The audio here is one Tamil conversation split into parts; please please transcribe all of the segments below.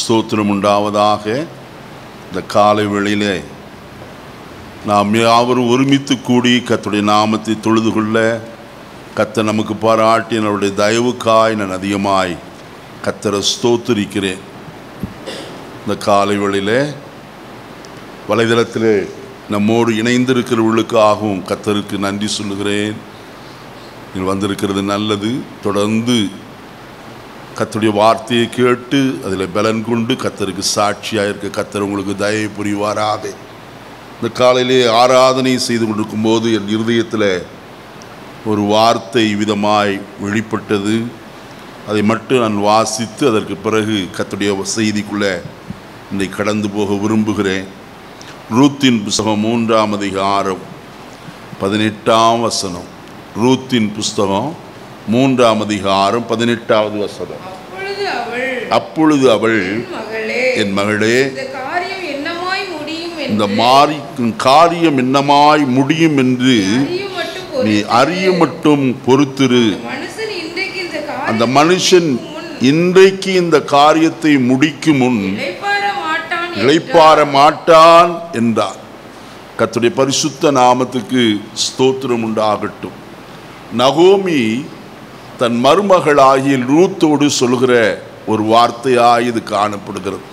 ஸ்தோத்திரம் உண்டாவதாக. இந்த காலை வேளையிலே நாம் யாவரும் ஒருமித்து கூடி கர்த்தருடைய நாமத்தை தொழுது கொள்ள கர்த்தர் நமக்கு பாராட்டி அவருடைய தயவுக்காய் நான் அதிகமாய் கர்த்தரை ஸ்தோத்திரிக்கிறேன். இந்த காலை வேளையிலே வலைதளத்தில் நம்மோடு இணைந்திருக்கிறவர்களுக்காகவும் கர்த்தருக்கு நன்றி சொல்லுகிறேன். நீங்கள் வந்திருக்கிறது நல்லது. தொடர்ந்து கர்த்தருடைய வார்த்தையை கேட்டு அதில் பலன் கொண்டு கர்த்தருக்கு சாட்சியாக இருக்க கர்த்தர் உங்களுக்கு தயவு புரிவாராக. இந்த காலையிலே ஆராதனை செய்து கொண்டிருக்கும் போது என் இருதயத்தில் ஒரு வார்த்தை விதமாய் வெளிப்பட்டது. அதை மட்டும் நான் வாசித்து அதற்கு பிறகு கர்த்தருடைய செய்திக்குள்ளே இன்றைக்கு கடந்து போக விரும்புகிறேன். ரூத்தின் புஸ்தகம் 3ஆம் அதிகாரம் 18ஆம் வசனம். ரூத்தின் புஸ்தகம் 3ஆம் அதிகாரம் 18வது வசனம். அப்பொழுது அவள், என் மகளே, இந்த காரியம் என்னமாய் முடியும் என்று நீ அறிய மட்டும் பொறுத்திரு. அந்த மனுஷன் இன்றைக்கு இந்த காரியத்தை முடிக்கும் முன் இளைப்பாற மாட்டான் என்றார். கர்த்தருடைய பரிசுத்த நாமத்துக்கு ஸ்தோத்திரம் உண்டாகட்டும். நகோமி தன் மருமகளாகிய ரூத்தோடு சொல்கிற ஒரு வார்த்தையாய் இது காணப்படுகிறது.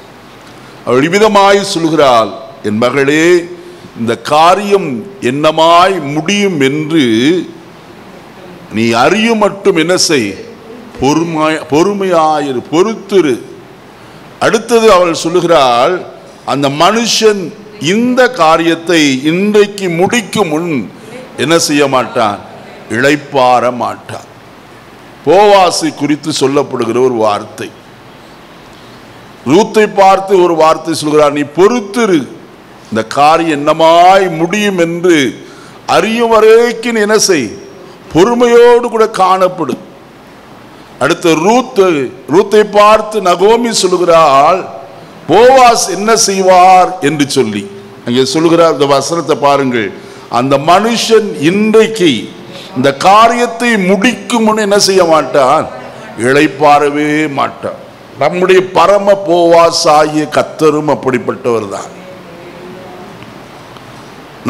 அவள் இவ்விதமாய் சொல்கிறாள், என் மகளே, இந்த காரியம் என்னமாய் முடியும் என்று நீ அறியும் மட்டும் என்ன செய், பொறுமையாயிரு, பொறுத்திரு. அடுத்தது அவள் சொல்லுகிறாள், அந்த மனுஷன் இந்த காரியத்தை இன்றைக்கு முடிக்கும் முன் என்ன செய்ய மாட்டான், இளைப்பாற மாட்டான். போவாசை குறித்து சொல்லப்படுகிற ஒரு வார்த்தை. ரூத்தை பார்த்து ஒரு வார்த்தை சொல்கிறார், நீ பொறுத்திரு, இந்த காரியம் என்னமாய் முடியும் என்று அறியும் வரைக்கும் என்ன செய், பொறுமையோடு கூட காணப்படும். அடுத்து ரூத்தை பார்த்து நகோமி சொல்லுகிறாள், போவாஸ் என்ன செய்வார் என்று சொல்லி அங்கே சொல்லுகிறார். இந்த வசனத்தை பாருங்கள். அந்த மனுஷன் இன்றைக்கு இந்த காரியத்தை முடிக்கும் முன் என்ன செய்ய மாட்டான், இளைப்பாறவே மாட்டான். நம்முடைய பரம போவாஸ் ஆகிய கர்த்தரும் அப்படிப்பட்டவர் தான்.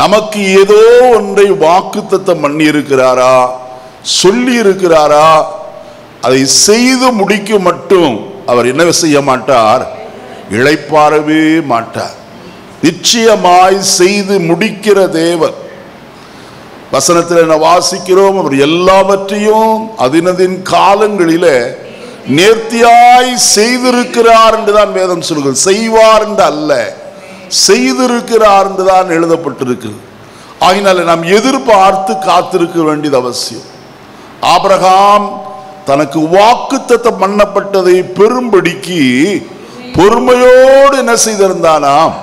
நமக்கு ஏதோ ஒன்றை வாக்குத்தத்தம் பண்ணி இருக்கிறாரா, சொல்லி இருக்கிறாரா, அதை செய்து முடிக்க மட்டும் அவர் என்ன செய்ய மாட்டார், இளைப்பாறவே மாட்டார். நிச்சயமாய் செய்து முடிக்கிற தேவன். வசனத்தில் என்ன வாசிக்கிறோம், அவர் எல்லாவற்றையும் அதினதின் காலங்களில நேர்த்தியாய் செய்திருக்கிறார் என்றுதான் வேதம் சொல்கிறது. செய்வார் என்று அல்ல, செய்திருக்கிறார் என்றுதான் எழுதப்பட்டிருக்கிறது. ஆகினால நாம் எதிர்பார்த்து காத்திருக்க வேண்டியது அவசியம். ஆபிரகாம் தனக்கு வாக்குத்தத்தம் பண்ணப்பட்டதை பெரும்படிக்கு பொறுமையோடு என்ன செய்திருந்தானாம்,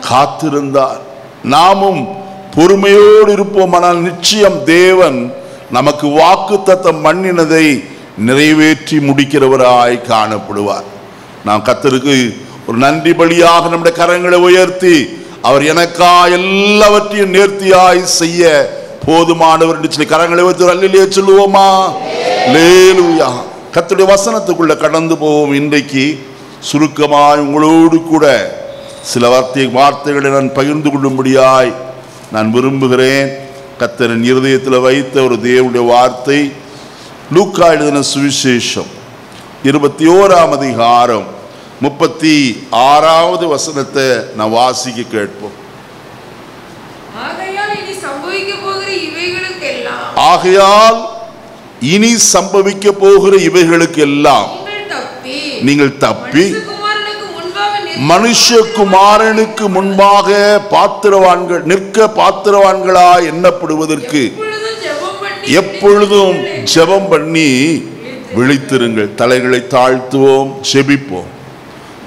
காத்திருந்தார். நாமும் பொறுமையோடு இருப்போமானால் நிச்சயம் தேவன் நமக்கு வாக்குத்தத்தம் பண்ணினதை நிறைவேற்றி முடிக்கிறவராய் காணப்படுவார். நாம் கர்த்தருக்கு ஒரு நன்றி பலியாக நம்முடைய கரங்களை உயர்த்தி, அவர் எனக்கா எல்லாவற்றையும் நேர்த்தியாய் செய்ய போதுமானவர் என்று சொல்லி கரங்களை உயர்த்தி அல்லேலூயா சொல்லுவோமா? அல்லேலூயா. கர்த்தருடைய வசனத்துக்குள்ள கடந்து போவோம். இன்றைக்கு சுருக்கமாய் உங்களோடு கூட சில வார்த்தைகளை நான் பகிர்ந்து கொள்ளும்படியாய் நான் விரும்புகிறேன். கர்த்தரின் இருதயத்தில் வைத்த ஒரு தேவனுடைய வார்த்தை, லூக்கா எழுதின சுவிசேஷம் 21ஆம் அதிகாரம் 36வது வசனத்தை நான் வாசிக்க கேட்போம். ஆகையால் இனி சம்பவிக்க போகிற இவைகளுக்கெல்லாம் நீங்கள் தப்பி மனுஷகுமாரனுக்கு முன்பாக பாத்திரவான்கள் நிற்க பாத்திரவான்களாய் எண்ணப்படுவதற்கு எப்பொழுதும் ஜெபம் பண்ணி விழித்திருங்கள். தலைகளை தாழ்த்துவோம், ஜெபிப்போம்.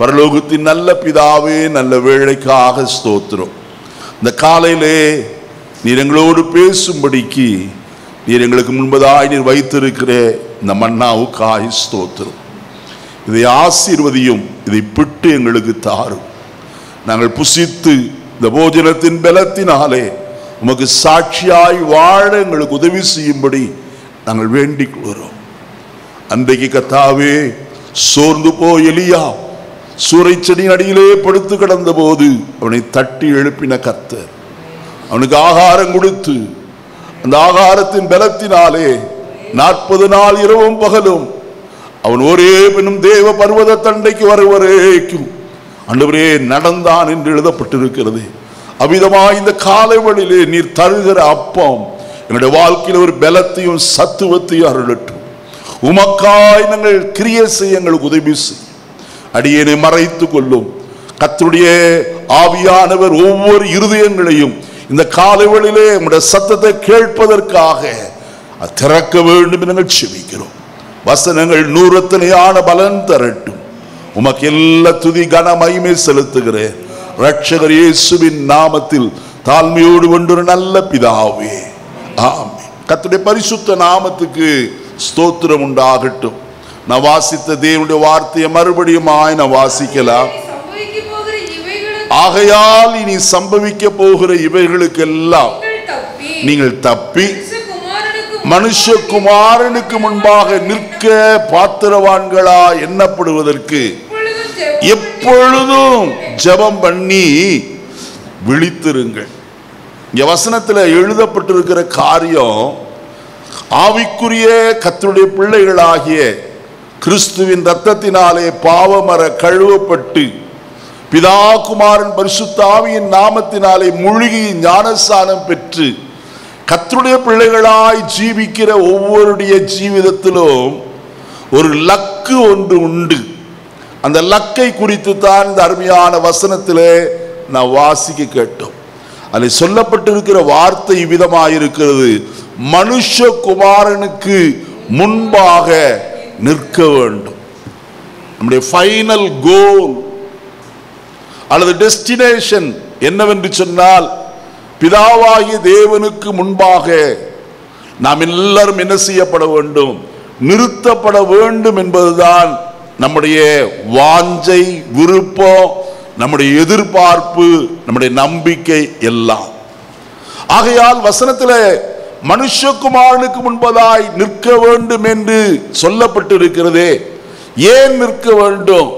பரலோகத்தின் நல்ல பிதாவே, நல்ல வேளைக்காக ஸ்தோத்திரம். இந்த காலையிலே நீர் எங்களோடு பேசும்படிக்கு நீர் எங்களுக்கு முன்பதாய் நீர் வைத்திருக்கிற இந்த மன்னாவுக்காய் ஸ்தோத்திரம். இதை ஆசீர்வதியும், இதை பிட்டு எங்களுக்கு தாரும். நாங்கள் புசித்து இந்த போஜனத்தின் பலத்தினாலே உமக்கு சாட்சியாய் வாழ எங்களுக்கு உதவி செய்யும்படி நாங்கள் வேண்டிக் கொள்கிறோம். அன்றைக்கு கர்த்தாவே, சோர்ந்து போய் எலியா சூறை செடியின் அடியிலே படுத்து கிடந்த போது அவனை தட்டி எழுப்பின கர்த்தர் அவனுக்கு ஆகாரம் கொடுத்து அந்த ஆகாரத்தின் பலத்தினாலே 40 நாள் இரவும் பகலும் அவன் ஒரே பெண்ணும் தேவ பர்வத தண்டைக்கு வருவரைக்கும் ஆண்டவரே நடந்தான் என்று எழுதப்பட்டிருக்கிறது. அவ்விதமாய் இந்த காலைவெளியிலே நீர் தருகிற அப்பம் என்னுடைய வாழ்க்கையில் ஒரு பலத்தையும் சத்துவத்தையும் அருளட்டும். உமக்காய் நாங்கள் கிரியை செய்ய எங்களுக்கு உதவி செய்யும். அடியேனை மறைத்துக் கொள்ளும். கர்த்தருடைய ஆவியானவர் ஒவ்வொரு இருதயங்களையும் இந்த காலைவெளியிலே உம்முடைய சத்தத்தை கேட்பதற்காக திறக்க வேண்டும் என்று நாங்கள் செபிக்கிறோம். வசனங்கள் நூறத்தனையான பலன் தரட்டும். உமக்கு எல்லா துதி கன மகிமை செலுத்துகிறேன் இரட்சகர் இயேசுவின் நாமத்தில் தாழ்மையோடு கொண்டு நல்ல பிதாவே, ஆமென். கர்த்தருடைய பரிசுத்த நாமத்துக்கு ஸ்தோத்திரம் உண்டாகட்டும். நான் வாசித்த தேவனுடைய வார்த்தையை மறுபடியும் நான் வாசிக்கலாம். ஆகையால் இனி சம்பவிக்க போகிற இவைகளுக்கெல்லாம் நீங்கள் தப்பி மனுஷகுமாரனுக்கு முன்பாக நிற்க பாத்திரவான்களா எண்ணப்படுவதற்கு எப்பொழுதும் ஜெபம் பண்ணி விழித்திருங்கள். இங்க வசனத்தில் எழுதப்பட்டிருக்கிற காரியம் ஆவிக்குரிய கர்த்தருடைய பிள்ளைகளாகிய கிறிஸ்துவின் இரத்தத்தினாலே பாவமர கழுவப்பட்டு பிதா குமாரன் பரிசுத்த ஆவியின் நாமத்தினாலே முழுகி ஞானஸ்நானம் பெற்று கர்த்தருடைய பிள்ளைகளாய் ஜீவிக்கிற ஒவ்வொருடைய ஜீவிதத்திலும் ஒரு லக்கு ஒன்று உண்டு. அந்த லக்கை குறித்து தான் இந்த அருமையான வசனத்திலே நான் வாசிக்க கேட்டோம். அதில் சொல்லப்பட்டிருக்கிற வார்த்தை விதமாயிருக்கிறது, மனுஷகுமாரனுக்கு முன்பாக நிற்க வேண்டும். நம்முடைய ஃபைனல் கோல் அல்லது டெஸ்டினேஷன் என்னவென்று சொன்னால், பிதாவாகிய தேவனுக்கு முன்பாக நாம் எல்லாரும் என்ன செய்யப்பட வேண்டும்? நிறுத்தப்பட வேண்டும் என்பதுதான் நம்முடைய வாஞ்சை, விருப்பம், நம்முடைய எதிர்பார்ப்பு, நம்முடைய நம்பிக்கை எல்லாம். ஆகையால் வசனத்தில் மனுஷகுமாரனுக்கு முன்பதாய் நிற்க வேண்டும் என்று சொல்லப்பட்டிருக்கிறதே, ஏன் நிற்க வேண்டும்?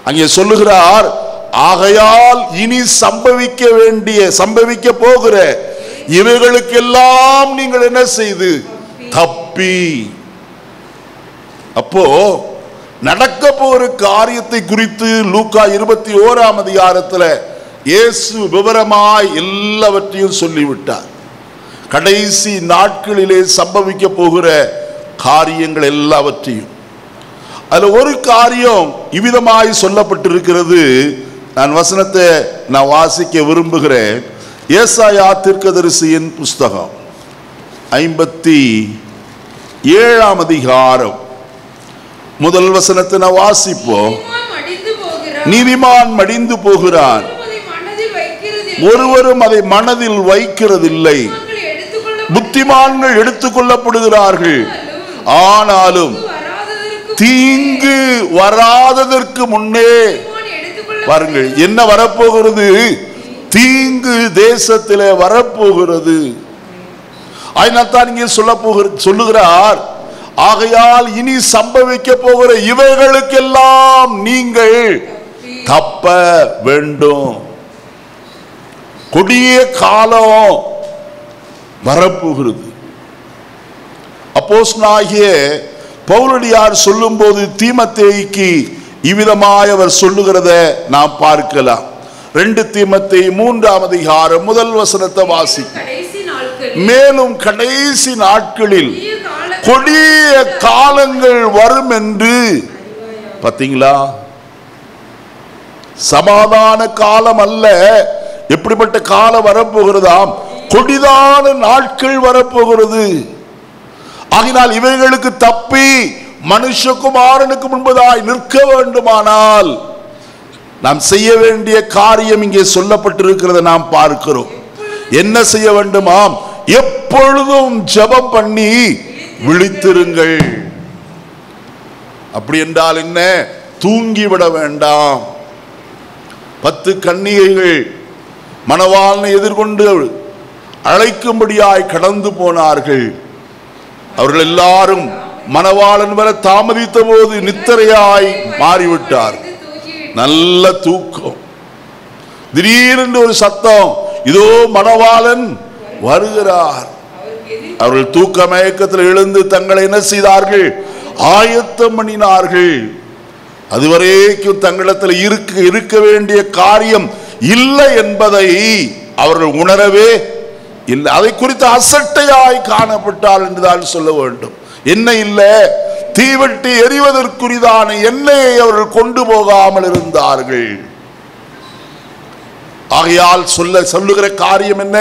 அங்கே சொல்லுகிறார், ஆகையால் இனி சம்பவிக்க போகிற இவைகளுக்கெல்லாம் நீங்கள் என்ன செய்து தப்பி. அப்போ நடக்க போகிற காரியத்தை குறித்து லூக்கா 21ஆம் அதிகாரத்தில் இயேசு விவரமாய் எல்லாவற்றையும் சொல்லிவிட்டார். கடைசி நாட்களிலே சம்பவிக்க போகிற காரியங்கள் எல்லாவற்றையும். அதுல ஒரு காரியம் இவ்விதமாய் சொல்லப்பட்டிருக்கிறது. நான் வசனத்தை வாசிக்க விரும்புகிறேன். ஏசாயா தீர்க்கதரிசியின் புஸ்தகம் 57ஆம் அதிகாரம் முதல் வசனத்தை நான் வாசிப்போம். நீதிமான் மடிந்து போகிறான், ஒருவரும் அதை மனதில் வைக்கிறதில்லை. புத்திமான்கள் எடுத்துக் கொள்ளப்படுகிறார்கள், ஆனாலும் தீங்கு வராததற்கு முன்னே. பாருங்கள் என்ன வரப்போகிறது? தீங்கு தேசத்திலே வரப்போகிறது. அதனால்தான் இங்கே சொல்லுகிறார், ஆகையால் இனி சம்பவிக்க போகிற இவைகளுக்கெல்லாம் நீங்கள் தப்ப வேண்டும். கொடிய காலம் வரப்போகிறது. அப்போஸ்தலனாகிய பவுலடியார் சொல்லும் போது தீமோத்தேயுக்கு இவ்விதமாய் அவர் சொல்லுகிறத நாம் பார்க்கலாம். 2 தீமோத்தேயு 3ஆம் அதிகாரம் முதல் வசனத்தை வாசிக்க. மேலும் கடைசி நாட்களில் கொடிய காலங்கள் வரும் என்று. பார்த்தீங்களா? சமாதான காலம் அல்ல, எப்படிப்பட்ட காலம் வரப்போகிறதாம்? கொடிதான நாட்கள் வரப்போகிறது. ஆகினால் இவைகளுக்கு தப்பி மனுஷகுமாரனுக்கு முன்பதாய் நிற்க வேண்டுமானால் நாம் செய்ய வேண்டிய காரியம் இங்கே சொல்லப்பட்டிருக்கிறத நாம் பார்க்கிறோம். என்ன செய்ய வேண்டுமாம்? எப்பொழுதும் ஜெபம் பண்ணி விழித்திருங்கள். அப்படி என்றால் என்ன? தூங்கிவிட வேண்டாம். 10 கன்னிகைகள் மணவாளனை எதிர்கொண்டு அழைக்கும்படியாய் கடந்து போனார்கள். அவர்கள் எல்லாரும் மணவாளன் வர தாமதித்த போது நித்திரையாய் மாறிவிட்டார். நல்ல தூக்கம். திடீரென்று ஒரு சத்தம், இதோ மணவாளன் வருகிறார். அவர்கள் தூக்க மயக்கத்தில் எழுந்து தங்களை என்ன செய்தார்கள்? ஆயத்தம் பண்ணினார்கள். அதுவரைக்கும் தங்களிடத்தில் இருக்க வேண்டிய காரியம் இல்லை என்பதை அவர்கள் உணரவே இல்லை. அதை குறித்து அசட்டையாய் காணப்பட்டால் என்றுதான் சொல்ல வேண்டும். என்ன இல்லை? தீவெட்டி எரிவதற்குரிதான எண்ணெயை அவர்கள் கொண்டு போகாமல் இருந்தார்கள். ஆகையால் சொல்லுகிற காரியம் என்ன?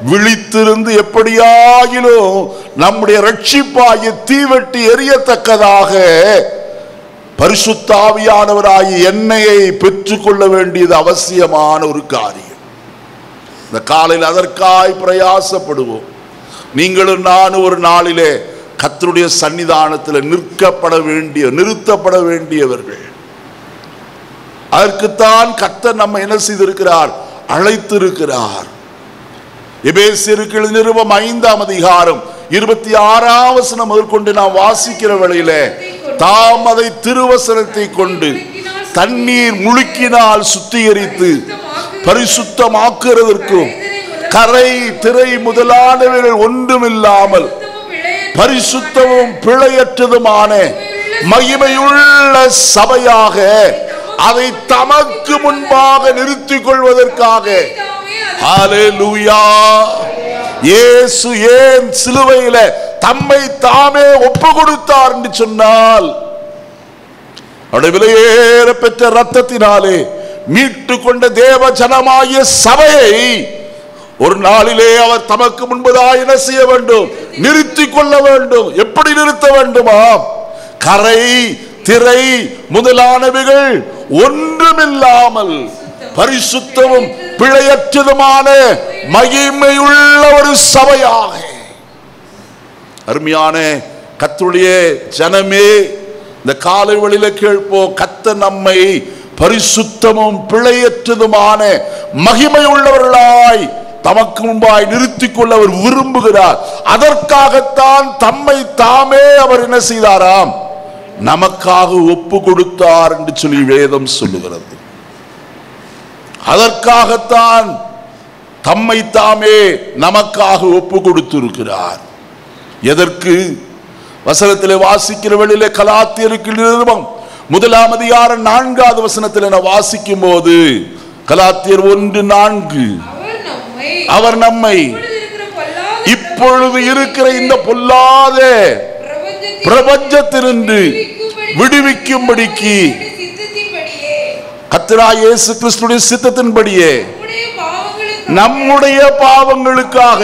விழித்திருந்து எப்படியாகிலும் நம்முடைய ரட்சிப்பாகிய தீவெட்டி எரியத்தக்கதாக பரிசுத்த ஆவியானவராகிய எண்ணெயை பெற்றுக்கொள்ள வேண்டியது அவசியமான ஒரு காரியம். இந்த காலையில் அதற்காய் பிரயாசப்படுவோம். நீங்களும் நானும் ஒரு நாளிலே கர்த்தருடைய சன்னிதானத்தில் நிறுத்தப்பட வேண்டியவர்கள். அதற்குத்தான் கர்த்தர் நம்ம என்ன செய்திருக்கிறார்? அழைத்திருக்கிறார். எபேசியருக்கு எழுதின நிருபம் 5ஆம் அதிகாரம் 26ஆம் வசனம் முதற்கொண்டு நாம் வாசிக்கிற வேளையிலே, தாம் அதை திருவசனத்தை கொண்டு தண்ணீர் முழுக்கினால் சுத்திகரித்து பரிசுத்தமாக்குறதற்கும் கரை திரை முதலானவைகள் ஒன்றுமில்லாமல் பரிசுத்தமும் பிழையற்றதுமான மகிமையுள்ள சபையாக அதை தமக்கு முன்பாக நிறுத்திக் கொள்வதற்காக. ஹல்லேலூயா! இயேசு ஏன் சிலுவையில தம்மை தாமே ஒப்பு கொடுத்தார் என்று சொன்னால், அவருடைய விலையேற பெற்ற ரத்தத்தினாலே மீட்டு கொண்ட தேவ ஜனமாகிய சபையை ஒரு நாளிலே அவர் தமக்கு முன்பதாக என்ன செய்ய வேண்டும்? நிறுத்திக் கொள்ள வேண்டும். எப்படி நிறுத்த வேண்டுமா? கரை திரை முதலானவைகள் ஒன்றுமில்லாமல் பரிசுத்தமும் பிழையற்றதுமான மகிமையுள்ள ஒரு சபையாக. அருமையான கர்த்தருடைய ஜனமே, இந்த காலை வேளையில கேட்போம். கர்த்தர் நம்மை பரிசுத்தமும் பிழையற்றதுமான மகிமை உள்ளவர்களாய் தமக்கு முன்பாய் நிறுத்திக் கொள்ள அவர் விரும்புகிறார். அதற்காகத்தான் தம்மை தாமே அவர் என்ன செய்தாராம்? நமக்காக ஒப்பு கொடுத்தார் என்று சொல்லி வேதம் சொல்லுகிறது. அதற்காகத்தான் தம்மை தாமே நமக்காக ஒப்பு கொடுத்திருக்கிறார். எதற்கு? வசனத்திலே வாசிக்கிற வேளையிலே கலாத்தியருக்கு நிருபம் 1ஆம் அதிகாரம் 4ஆவது வசனத்தில் நான் வாசிக்கும் போது, கலாத்தியர் 1:4, அவர் நம்மை இப்பொழுது இருக்கிற இந்த பொல்லாத பிரபஞ்சத்திலிருந்து விடுவிக்கும்படிக்கு கர்த்தராகிய இயேசு கிறிஸ்துவின் சித்தத்தின்படியே நம்முடைய பாவங்களுக்காக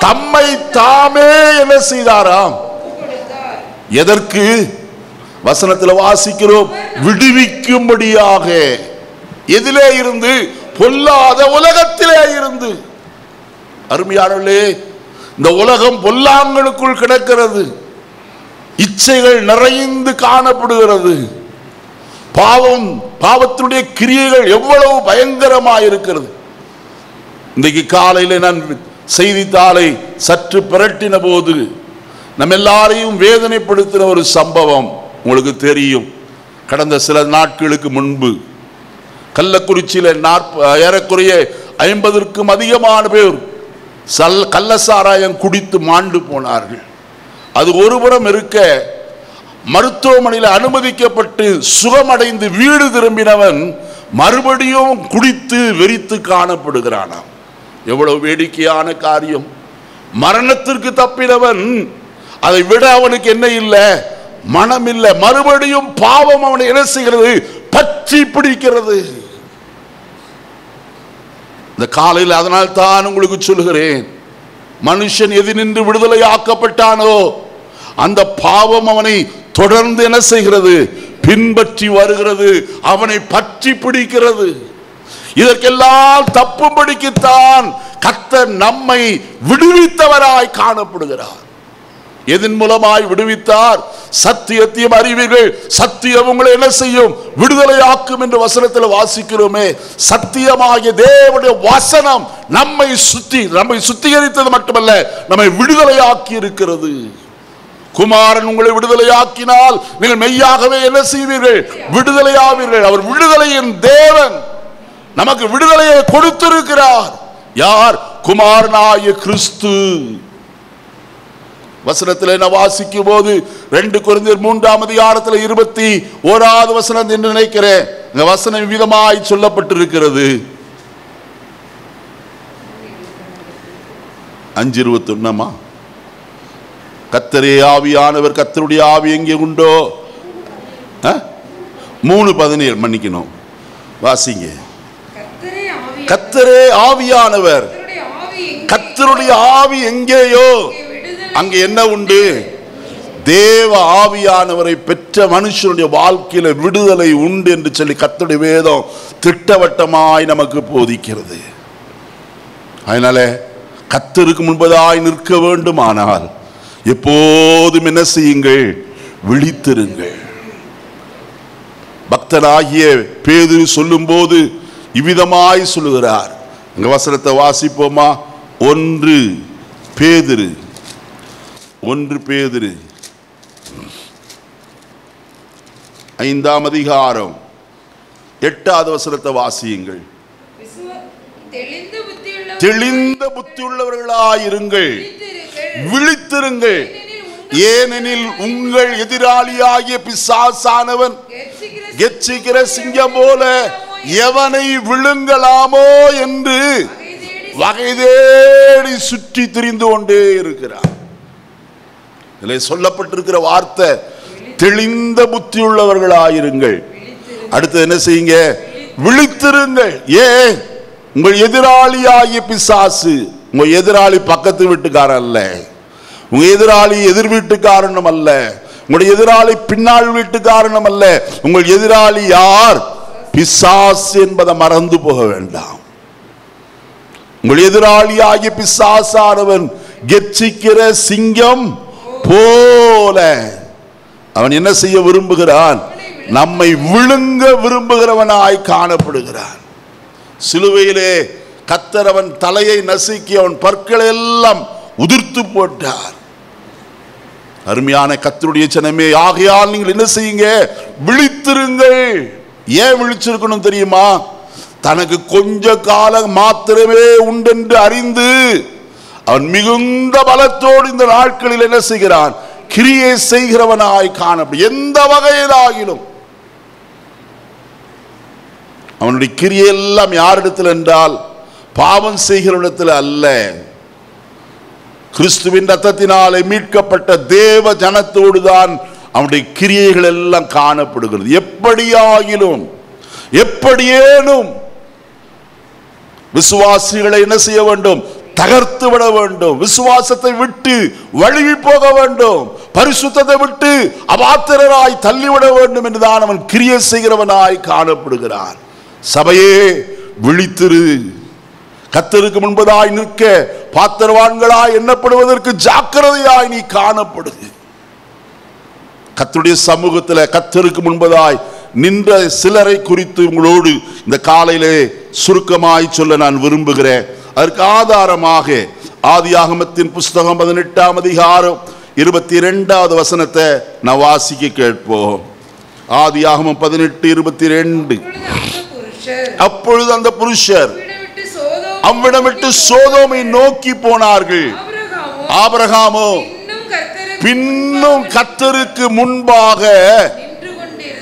தம்மை தாமே என்ன செய்தாராம்? எதற்கு? வசனத்தில் வாசிக்கிறோம், விடுவிக்கும்படியாக. எதிலே இருந்து? பொல்லாத உலகத்திலே இருந்து. அருமையானவர்களே, இந்த உலகம் பொல்லாங்களுக்குள் கிடக்கிறது. இச்சைகள் நிறைந்து காணப்படுகிறது. பாவத்தினுடைய கிரியைகள் எவ்வளவு பயங்கரமாக இருக்கிறது. இன்றைக்கு காலையில் நான் செய்தித்தாளை சற்று பிரட்டின போது நம்ம எல்லாரையும் வேதனைப்படுத்தின ஒரு சம்பவம் உங்களுக்கு தெரியும். கடந்த சில நாட்களுக்கு முன்பு கள்ளக்குறிச்சியில் ஏறக்குறைய 50க்கும் அதிகமான பேர் கள்ளசாராயம் குடித்து மாண்டு போனார்கள். அது ஒருபுறம் இருக்க, மருத்துவமனையில் அனுமதிக்கப்பட்டு சுகமடைந்து வீடு திரும்பினவன் மறுபடியும் குடித்து வெறித்து காணப்படுகிறானாம். எவ்வளவு வேடிக்கையான காரியம்! மரணத்திற்கு தப்பினவன், அதை விட அவனுக்கு என்ன இல்லை? மனம் இல்லை. மறுபடியும் பாவம் அவனை என்ன செய்கிறது? பற்றி பிடிக்கிறது. இந்த காலையில் அதனால் தான் உங்களுக்கு சொல்லுகிறேன், மனுஷன் எது நின்று விடுதலை ஆக்கப்பட்டானோ அந்த பாவம் அவனை தொடர்ந்து என்ன செய்கிறது? பின்பற்றி வருகிறது, அவனை பற்றி பிடிக்கிறது. இதற்கெல்லாம் தப்பும்படிக்குத்தான் கர்த்தர் நம்மை விடுவித்தவராய் காணப்படுகிறார். எதன் மூலமாய் விடுவித்தார்? சத்தியத்தையும் அறிவீர்கள், சத்தியம் உங்களை என்ன செய்யும்? விடுதலையாக்கும் என்று வசனத்தில் வாசிக்கிறோமே. சத்தியமாகிய தேவனுடைய வசனம் நம்மை சுத்திகரித்தது மட்டுமல்ல, நம்மை விடுதலையாக்கி இருக்கிறது. குமாரன் உங்களை விடுதலையாக்கினால் நீங்கள் மெய்யாகவே என்ன செய்வீர்கள்? விடுதலையாவீர்கள். அவர் விடுதலையின் தேவன். நமக்கு விடுதலையை கொடுத்திருக்கிறார். யார்? குமாரனாகிய கிறிஸ்து. வசனத்தில் என்ன வாசிக்கும் போது 2 கொரிந்தியர் 3ஆம் அதிகாரத்தில் 21வது வசனம் என்று நினைக்கிறேன். இந்த வசனம் விதமாய் சொல்லப்பட்டிருக்கிறது. 5:21 கர்த்தரே ஆவியானவர், கர்த்தருடைய ஆவி எங்கே உண்டோ? 3:17 மன்னிக்கணும், வாசிங்க. கர்த்தரே ஆவியானவர், கர்த்தருடைய ஆவி எங்கேயோ அங்கே என்ன உண்டு? தேவ ஆவியானவரை பெற்ற மனுஷனுடைய வாழ்க்கையில விடுதலை உண்டு என்று சொல்லி கர்த்தருடைய வேதம் திட்டவட்டமாய் நமக்கு போதிக்கிறது. அதனால கர்த்தருக்கு முன்பதாய் நிற்க வேண்டுமானால் எப்போதும் என்ன செய்யுங்கள்? விழித்திருங்கள். பக்தனாகிய பேதுரு சொல்லும் போது இவ்விதமாய் சொல்லுகிறார். இந்த வசனத்தை வாசிப்போமா? 1 பேதுரு 5ஆம் அதிகாரம் 8வது வசனத்தை வாசியுங்கள். தெளிந்த புத்தியுள்ளவர்களாயிருங்கள், விழித்திருங்கள். ஏனெனில் உங்கள் எதிராளியாகிய பிசாசானவன் கெர்ச்சிக்கிற சிங்கம் போல எவனை விழுங்கலாமோ என்று வகை தேடி சுற்றி திரிந்து கொண்டே இருக்கிறார். இதில் சொல்லப்பட்டிருக்கிற வார்த்தை தெளிந்த புத்தியுள்ளவர்களாயிருங்கள். அடுத்து என்ன செய்யுங்க? விழித்திருங்கள். ஏன்? உங்கள் எதிராளியாகிய பிசாசு, உங்க எதிராளி பக்கத்து வீட்டுக்காரன் அல்ல, உங்க எதிராளி எதிர் வீட்டுக்காரனும் அல்ல, உங்களுடைய எதிராளி பின்னால் வீட்டுக்காரனும் அல்ல. உங்கள் எதிராளி யார்? பிசாசு என்பதை மறந்து போக வேண்டாம். உங்கள் எதிராளியாகிய பிசாசானவன் கெர்ச்சிக்கிற சிங்கம் போல அவன் என்ன செய்ய விரும்புகிறான்? நம்மை விழுங்க விரும்புகிறவனாய் காணப்படுகிறான். சிலுவையிலே கர்த்தர் அவன் தலையை நசுக்கி அவன் பற்களை எல்லாம் உதிர்த்து போட்டார். அருமையான கர்த்தருடைய ஜனமே, ஆகையால் நீங்கள் என்ன செய்யுங்க? விழித்திருங்கள். ஏன் விழிச்சிருக்கணும் தெரியுமா? தனக்கு கொஞ்ச காலம் மாத்திரமே உண்டென்று அறிந்து அவன் மிகுந்த பலத்தோடு இந்த நாட்களில் என்ன செய்கிறான்? கிரியை செய்கிறவனாய் காணப்படும். எந்த வகையிலாகிலும் அவனுடைய கிரியெல்லாம் யாரிடத்தில் என்றால் பாவம் செய்கிற இடத்தில் அல்ல, கிறிஸ்துவின் ரத்தத்தினாலே மீட்கப்பட்ட தேவ ஜனத்தோடு தான் அவனுடைய கிரியைகள் எல்லாம் காணப்படுகிறது. எப்படியாகிலும் எப்படியேனும் விசுவாசிகளை என்ன செய்ய வேண்டும்? தகர்த்து விட வேண்டும். விசுவாசத்தை விட்டு வழுகி போக வேண்டும். பரிசுத்தத்தை விட்டு அபாத்திரராய் தள்ளிவிட வேண்டும் என்றுதான் அவன் கிரியை செய்கிறவனாய் காணப்படுகிறான். சபையே விழித்திரு. கர்த்தருக்கு முன்பதாய் நிற்க பாத்திரவான்களாய் எண்ணப்படுவதற்கு ஜாக்கிரதையாய் நீ காணப்படுது. கர்த்தருடைய சமூகத்தில் கர்த்தருக்கு முன்பதாய் நின்ற சிலரை குறித்து உங்களோடு இந்த காலையிலே சுருக்கமாய் சொல்ல நான் விரும்புகிறேன். அதற்கு ஆதாரமாக ஆதியாகமத்தின் புஸ்தகம் 18ஆம் அதிகாரம் 22வது வசனத்தை நான் வாசிக்க கேட்போம். ஆதியாகமம் 18:22. அப்பொழுது அந்த புருஷர் அவ்விடம் விட்டு சோதோமை நோக்கி போனார்கள். ஆபிரகாமோ பின்னும் கர்த்தருக்கு முன்பாக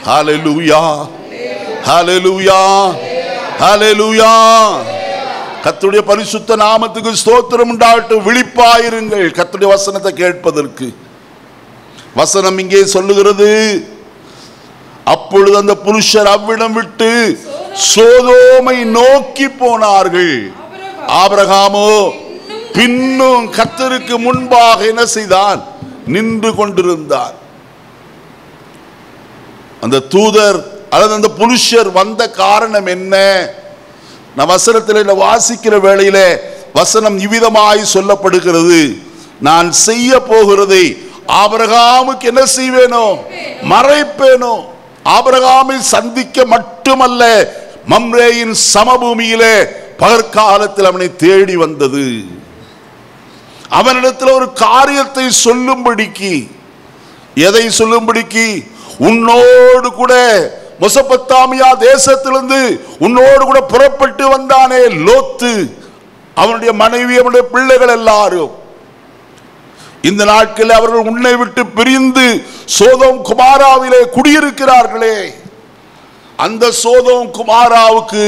ஹல்லேலூயா ஹல்லேலூயா ஹல்லேலூயா கர்த்தருடைய பரிசுத்த நாமத்துக்கு ஸ்தோத்திரம் உண்டாகட்டும். விழிப்பாயிருங்கள் கர்த்தருடைய வசனத்தை கேட்பதற்கு. வசனம் இங்கே சொல்லுகிறது, அப்பொழுது அந்த புருஷர் அவ்விடம் விட்டு சோதோமை நோக்கி போனார்கள். ஆபிரகாமோ பின்னும் கர்த்தருக்கு முன்பாக என்ன செய்தான்? நின்று கொண்டிருந்தார். அந்த தூதர் அல்லது அந்த புருஷர் வந்த காரணம் என்ன? நான் வசனத்தில் வாசிக்கிற வேளையிலே வசனம் இவ்விதமாய் சொல்லப்படுகிறது, நான் செய்ய போகிறதை ஆபிரகாமுக்கு என்ன செய்வேனோ? மறைப்பேனோ. ஆபிரகாமை சந்திக்க மட்டுமல்ல, மம்ரேயின் சமபூமியிலே பகற்காலத்தில் அவனை தேடி வந்தது. அவனிடத்தில் ஒரு காரியத்தை சொல்லும்படிக்கு எதை சொல்லும்படிக்கு? உன்னோடு கூட மெசொப்பொத்தாமியா தேசத்திலிருந்து உன்னோடு கூட புறப்பட்டு வந்தானே லோத்து, அவனுடைய மனைவி, அவனுடைய பிள்ளைகள் எல்லாரும் இந்த நாட்களில் அவர்கள் உன்னை விட்டு பிரிந்து சோதோம் குமாராவிலே குடியிருக்கிறார்களே. அந்த சோதோம் குமாராவுக்கு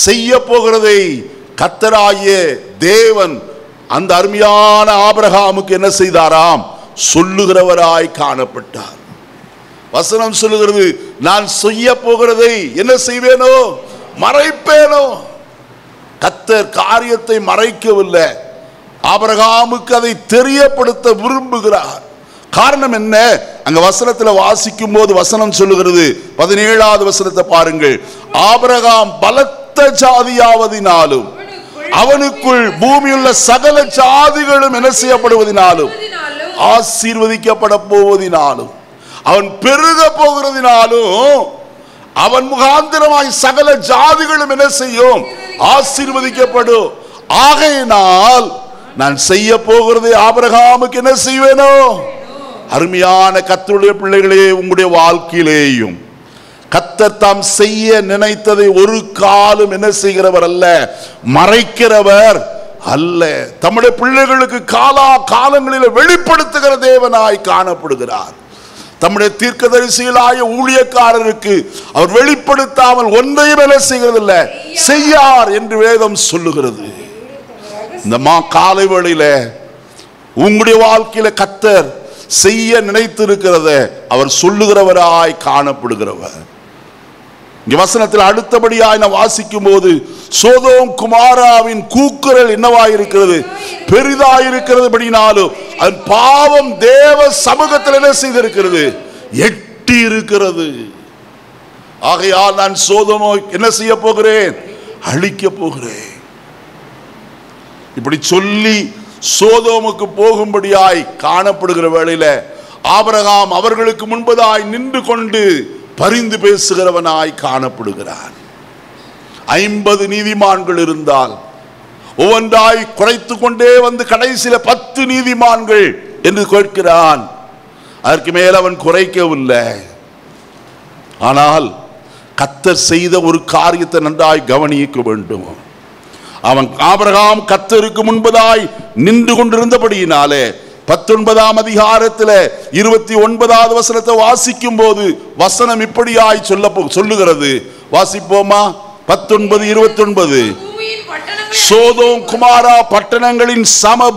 செய்ய போகிறதை கர்த்தராகிய தேவன் அந்த அருமையான ஆபிரகாமுக்கு என்ன செய்தாராம்? சொல்லுகிறவராய் காணப்பட்டார். வசனம் சொல்லுகிறது, நான் செய்ய போகிறதை என்ன செய்வேனோ? மறைப்பேனோ. கர்த்தர் காரியத்தை மறைக்கவில்லை, ஆபிரகாமுக்கு அதை தெரியப்படுத்த விரும்புகிறார். காரணம் என்ன? அங்க வசனத்தில் வாசிக்கும் போது வசனம் சொல்லுகிறது, 17வது வசனத்தை பாருங்கள். ஆபிரகாம் பலத்த ஜாதியாவதினாலும் அவனுக்குள் பூமியுள்ள சகல ஜாதிகளும் என்ன செய்யப்படுவதினாலும் ஆசீர்வதிக்கப்பட போவதினாலும் அவன் பெருக போகிறதினாலும் அவன் முகாந்திரமாய் சகல ஜாதிகளும் என்ன செய்யும்? ஆசீர்வதிக்கப்படும். ஆகையினால் நான் செய்ய போகிறதை ஆபிரகாமுக்கு என்ன செய்வேனோ? அருமையான கர்த்தருடைய பிள்ளைகளே, உங்களுடைய வாழ்க்கையிலேயும் கர்த்தர் தாம் செய்ய நினைத்ததை ஒரு காலம் என்ன செய்கிறவர் அல்ல, மறைக்கிறவர் அல்ல. தம்முடைய பிள்ளைகளுக்கு காலா காலங்களில் வெளிப்படுத்துகிற தேவனாய் காணப்படுகிறார். தம்முடைய தீர்க்கதரிசிகளாய ஊழியக்காரருக்கு அவர் வெளிப்படுத்தாமல் ஒன்றையும் என்ன செய்கிறதில்லை, செய்யார் என்று வேதம் சொல்லுகிறது. இந்த காலை வேளையில உங்களுடைய வாழ்க்கையில கர்த்தர் செய்ய நினைத்திருக்கிறத அவர் சொல்லுகிறவராய் காணப்படுகிறவர். இங்க வசனத்தில் அடுத்தபடியாய் நான் வாசிக்கும் போது சோதோம் குமாராவின் கூக்குரல் என்னவாயிருக்கிறது? பெரிதாயிருக்கிறதுபடினாலும் அது பாவம் தேவ சமூகத்தில் என்ன செய்திருக்கிறது? எட்டி இருக்கிறது. ஆகையால் நான் சோதோமை என்ன செய்ய போகிறேன்? அழிக்க போகிறேன். இப்படி சொல்லி சோதோமுக்கு போகும்படியாய் காணப்படுகிற வேளையில ஆபிரகாம் அவர்களுக்கு முன்பதாய் நின்று கொண்டு பரிந்து பேசுகிறவனாய் காணப்படுகிறார். 50 நீதிமான்கள் இருந்தால் ஒவ்வொன்றாய் குறைத்து கொண்டே வந்து கடைசியில 10 நீதிமான்கள் என்று கேட்கிறான். அதற்கு மேல் அவன் குறைக்கவில்லை. ஆனால் கர்த்தர் செய்த ஒரு காரியத்தை நன்றாய் கவனிக்க வேண்டும். அவன் ஆபிரகாம் கர்த்தருக்கு முன்பதாய் நின்று கொண்டிருந்தபடியினாலே 19ஆம் அதிகாரத்தில் 29வது வசனத்தை வாசிக்கும் போது வசனம் இப்படியாய் சொல்லுகிறது. வாசிப்போமா? 19:29. சோதோம் குமாரா பட்டணங்களின் சம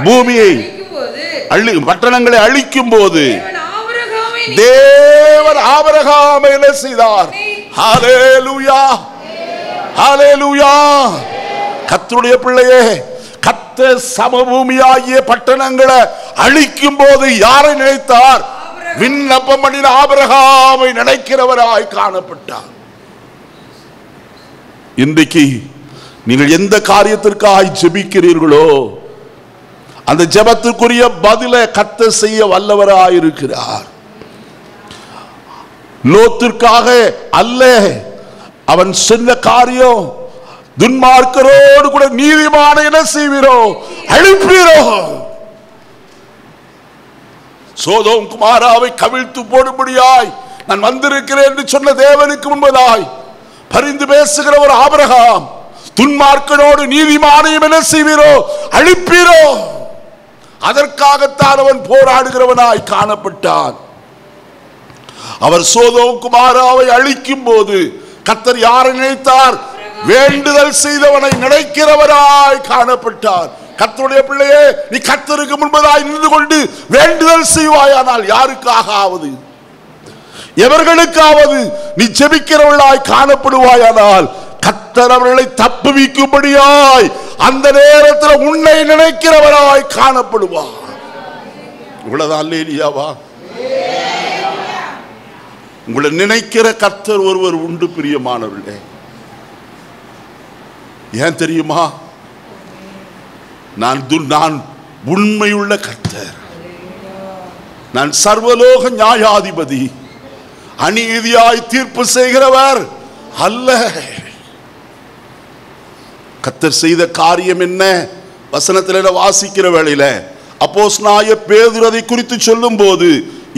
பூமியை பட்டணங்களை அழிக்கும் போது தேவன் ஆபிரகாமை என்ன செய்தார்? ஹல்லேலூயா, ஹல்லேலூயா. கர்த்தருடைய பிள்ளையே, கர்த்தர் சமபூமியாகிய பட்டணங்களை அழிக்கும் போது யாரை நினைத்தார்? விண்ணப்பம் பண்ணின ஆபிரகாமை நினைக்கிறவராய் காணப்பட்டார். இன்றைக்கு நீங்கள் எந்த காரியத்திற்காக ஜெபிக்கிறீர்களோ அந்த ஜெபத்திற்குரிய பதிலை கர்த்தர் செய்ய வல்லவராயிருக்கிறார். லோத்திற்காக அல்ல, அவன் சொன்ன காரியம் துன்மார்க்கரோடு கூட நீதிமான என்ன செய்வீரோ? அழிப்பீரோ. சோதோம் குமாராவை கவிழ்த்து போடும்படியாய் நான் வந்திருக்கிறேன் என்று சொன்ன தேவனுக்கு முன்பதாய் பரிந்து பேசுகிற ஒரு ஆபிரகாம் துன்மார்க்கனோடு நீதிமானையும் என்ன செய்வீரோ? அழிப்பீரோ. அதற்காகத்தான் அவன் போராடுகிறவனாய் காணப்பட்டான். அவர் சோதோம் குமாராவை அழிக்கும் போது கர்த்தர் யாரை நினைத்தார்? வேண்டுதல் செய்தவனை நினைக்கிறவராய் காணப்பட்டார். கர்த்தருடைய பிள்ளையே, நீ கர்த்தருக்கு முன்பதாய் நின்று கொண்டு வேண்டுதல் செய்வாயானால் யாருக்காக ஆவது, எவர்களுக்காவது நீ ஜெபிக்கிறவர்களாய் காணப்படுவாயானால் கர்த்தர் அவர்களை தப்புவிக்கும்படியாய் அந்த நேரத்தில் உன்னை நினைக்கிறவராய் காணப்படுவார். இவ்வளவுதான். அல்லேலூயாவா? உங்களை நினைக்கிற கர்த்தர் ஒருவர் உண்டு பிரியமானவர்களே. ஏன் தெரியுமா? நான் உண்மையுள்ள கர்த்தர், நான் சர்வலோக நியாயாதிபதி, அநீதியாய் தீர்ப்பு செய்கிறவர் அல்ல. கர்த்தர் செய்த காரியம் என்ன? வசனத்தில் வாசிக்கிற வேளையில அப்போஸ்தலனாகிய பேதுரு அதை குறித்து சொல்லும் போது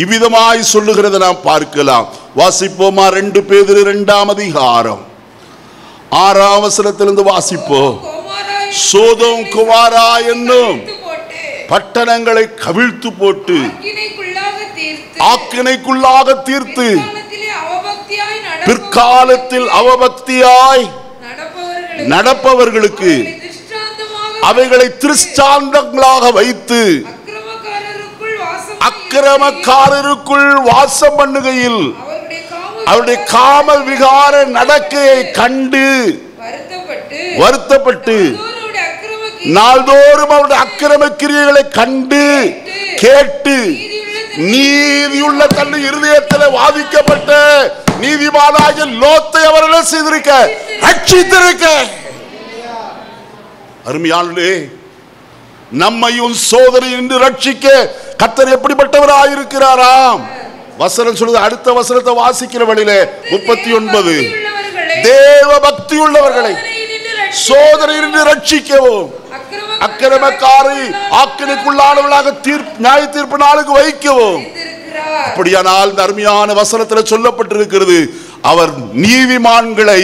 இவ்விதமாய் சொல்லுகிறதை நாம் பார்க்கலாம். வாசிப்போமா? 2 பேதுரு 2ஆம் அதிகாரம் 6ஆம் வசனத்திலிருந்து வாசிப்போம். சோதோம் குமாரா என்னும் பட்டணங்களை கவிழ்த்து போட்டு ஆக்கினைக்குள்ளாக தீர்த்து பிற்காலத்தில் அவபக்தியாய் நடப்பவர்களுக்கு அவைகளை திருஷ்டாந்தங்களாக வைத்து அக்கிரமக்காரருக்குள் வாசம் பண்ணுகையில் அவருடைய காம விகார நடக்கையை கண்டு வருத்தப்பட்டு நாள்தோறும் அவருடைய அக்கிரம கிரியைகளை கண்டு கேட்டு நீதியுள்ள தன் இருதயத்தில் வாதிக்கப்பட்ட நீதிமானாகிய லோத்தை அவர்கள் செய்திருக்க ரட்சித்திருக்க. அருமையானே, நம்மையும் சோதனை என்று ரட்சிக்க கர்த்தர் எப்படிப்பட்டவராயிருக்கிறாராம்? வசனம் சொல்லுது. அடுத்த வசனத்தை வாசிக்கிற வழியிலே 39 தேவ பக்தி உள்ளவர்களை சோதனையிலிருந்து ரட்சிக்கவும் அக்கிரமக்காரை ஆக்கினைக்குள்ளானவர்களாக நியாய தீர்ப்பு நாளுக்கு வைக்கவும். அப்படியானால் இந்த அருமையான வசனத்தில் சொல்லப்பட்டிருக்கிறது, அவர் நீதிமான்களை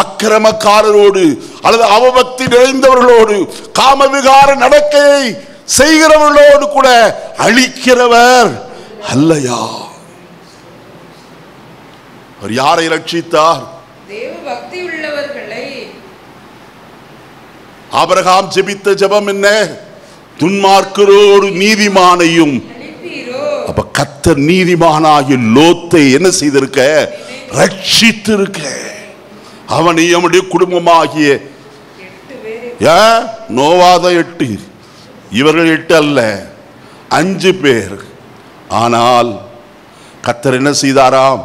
அக்கிரமக்காரரோடு அல்லது அவபக்தி நிறைந்தவர்களோடு காமவிகார நடக்கையை செய்கிறவர்களோடு கூட அழிக்கிறவர் அல்லையா? அவர் யாரை ரட்சித்தார்? தேவ பக்தி உள்ளவர்களை. ஆபிரகாம் ஜெபித்த ஜெபம் என்ன? துன்மார்க்கரோடு நீதிமானையும். அப்ப கர்த்தர் நீதிமானாகிய லோத்தை என்ன செய்திருக்க? ரட்சித்திருக்க. அவனை அவனுடைய குடும்பமாகிய நோவாத 8, இவர்கள் 8 அல்ல, 5 பேர். ஆனால் கர்த்தர் என்ன செய்தாராம்?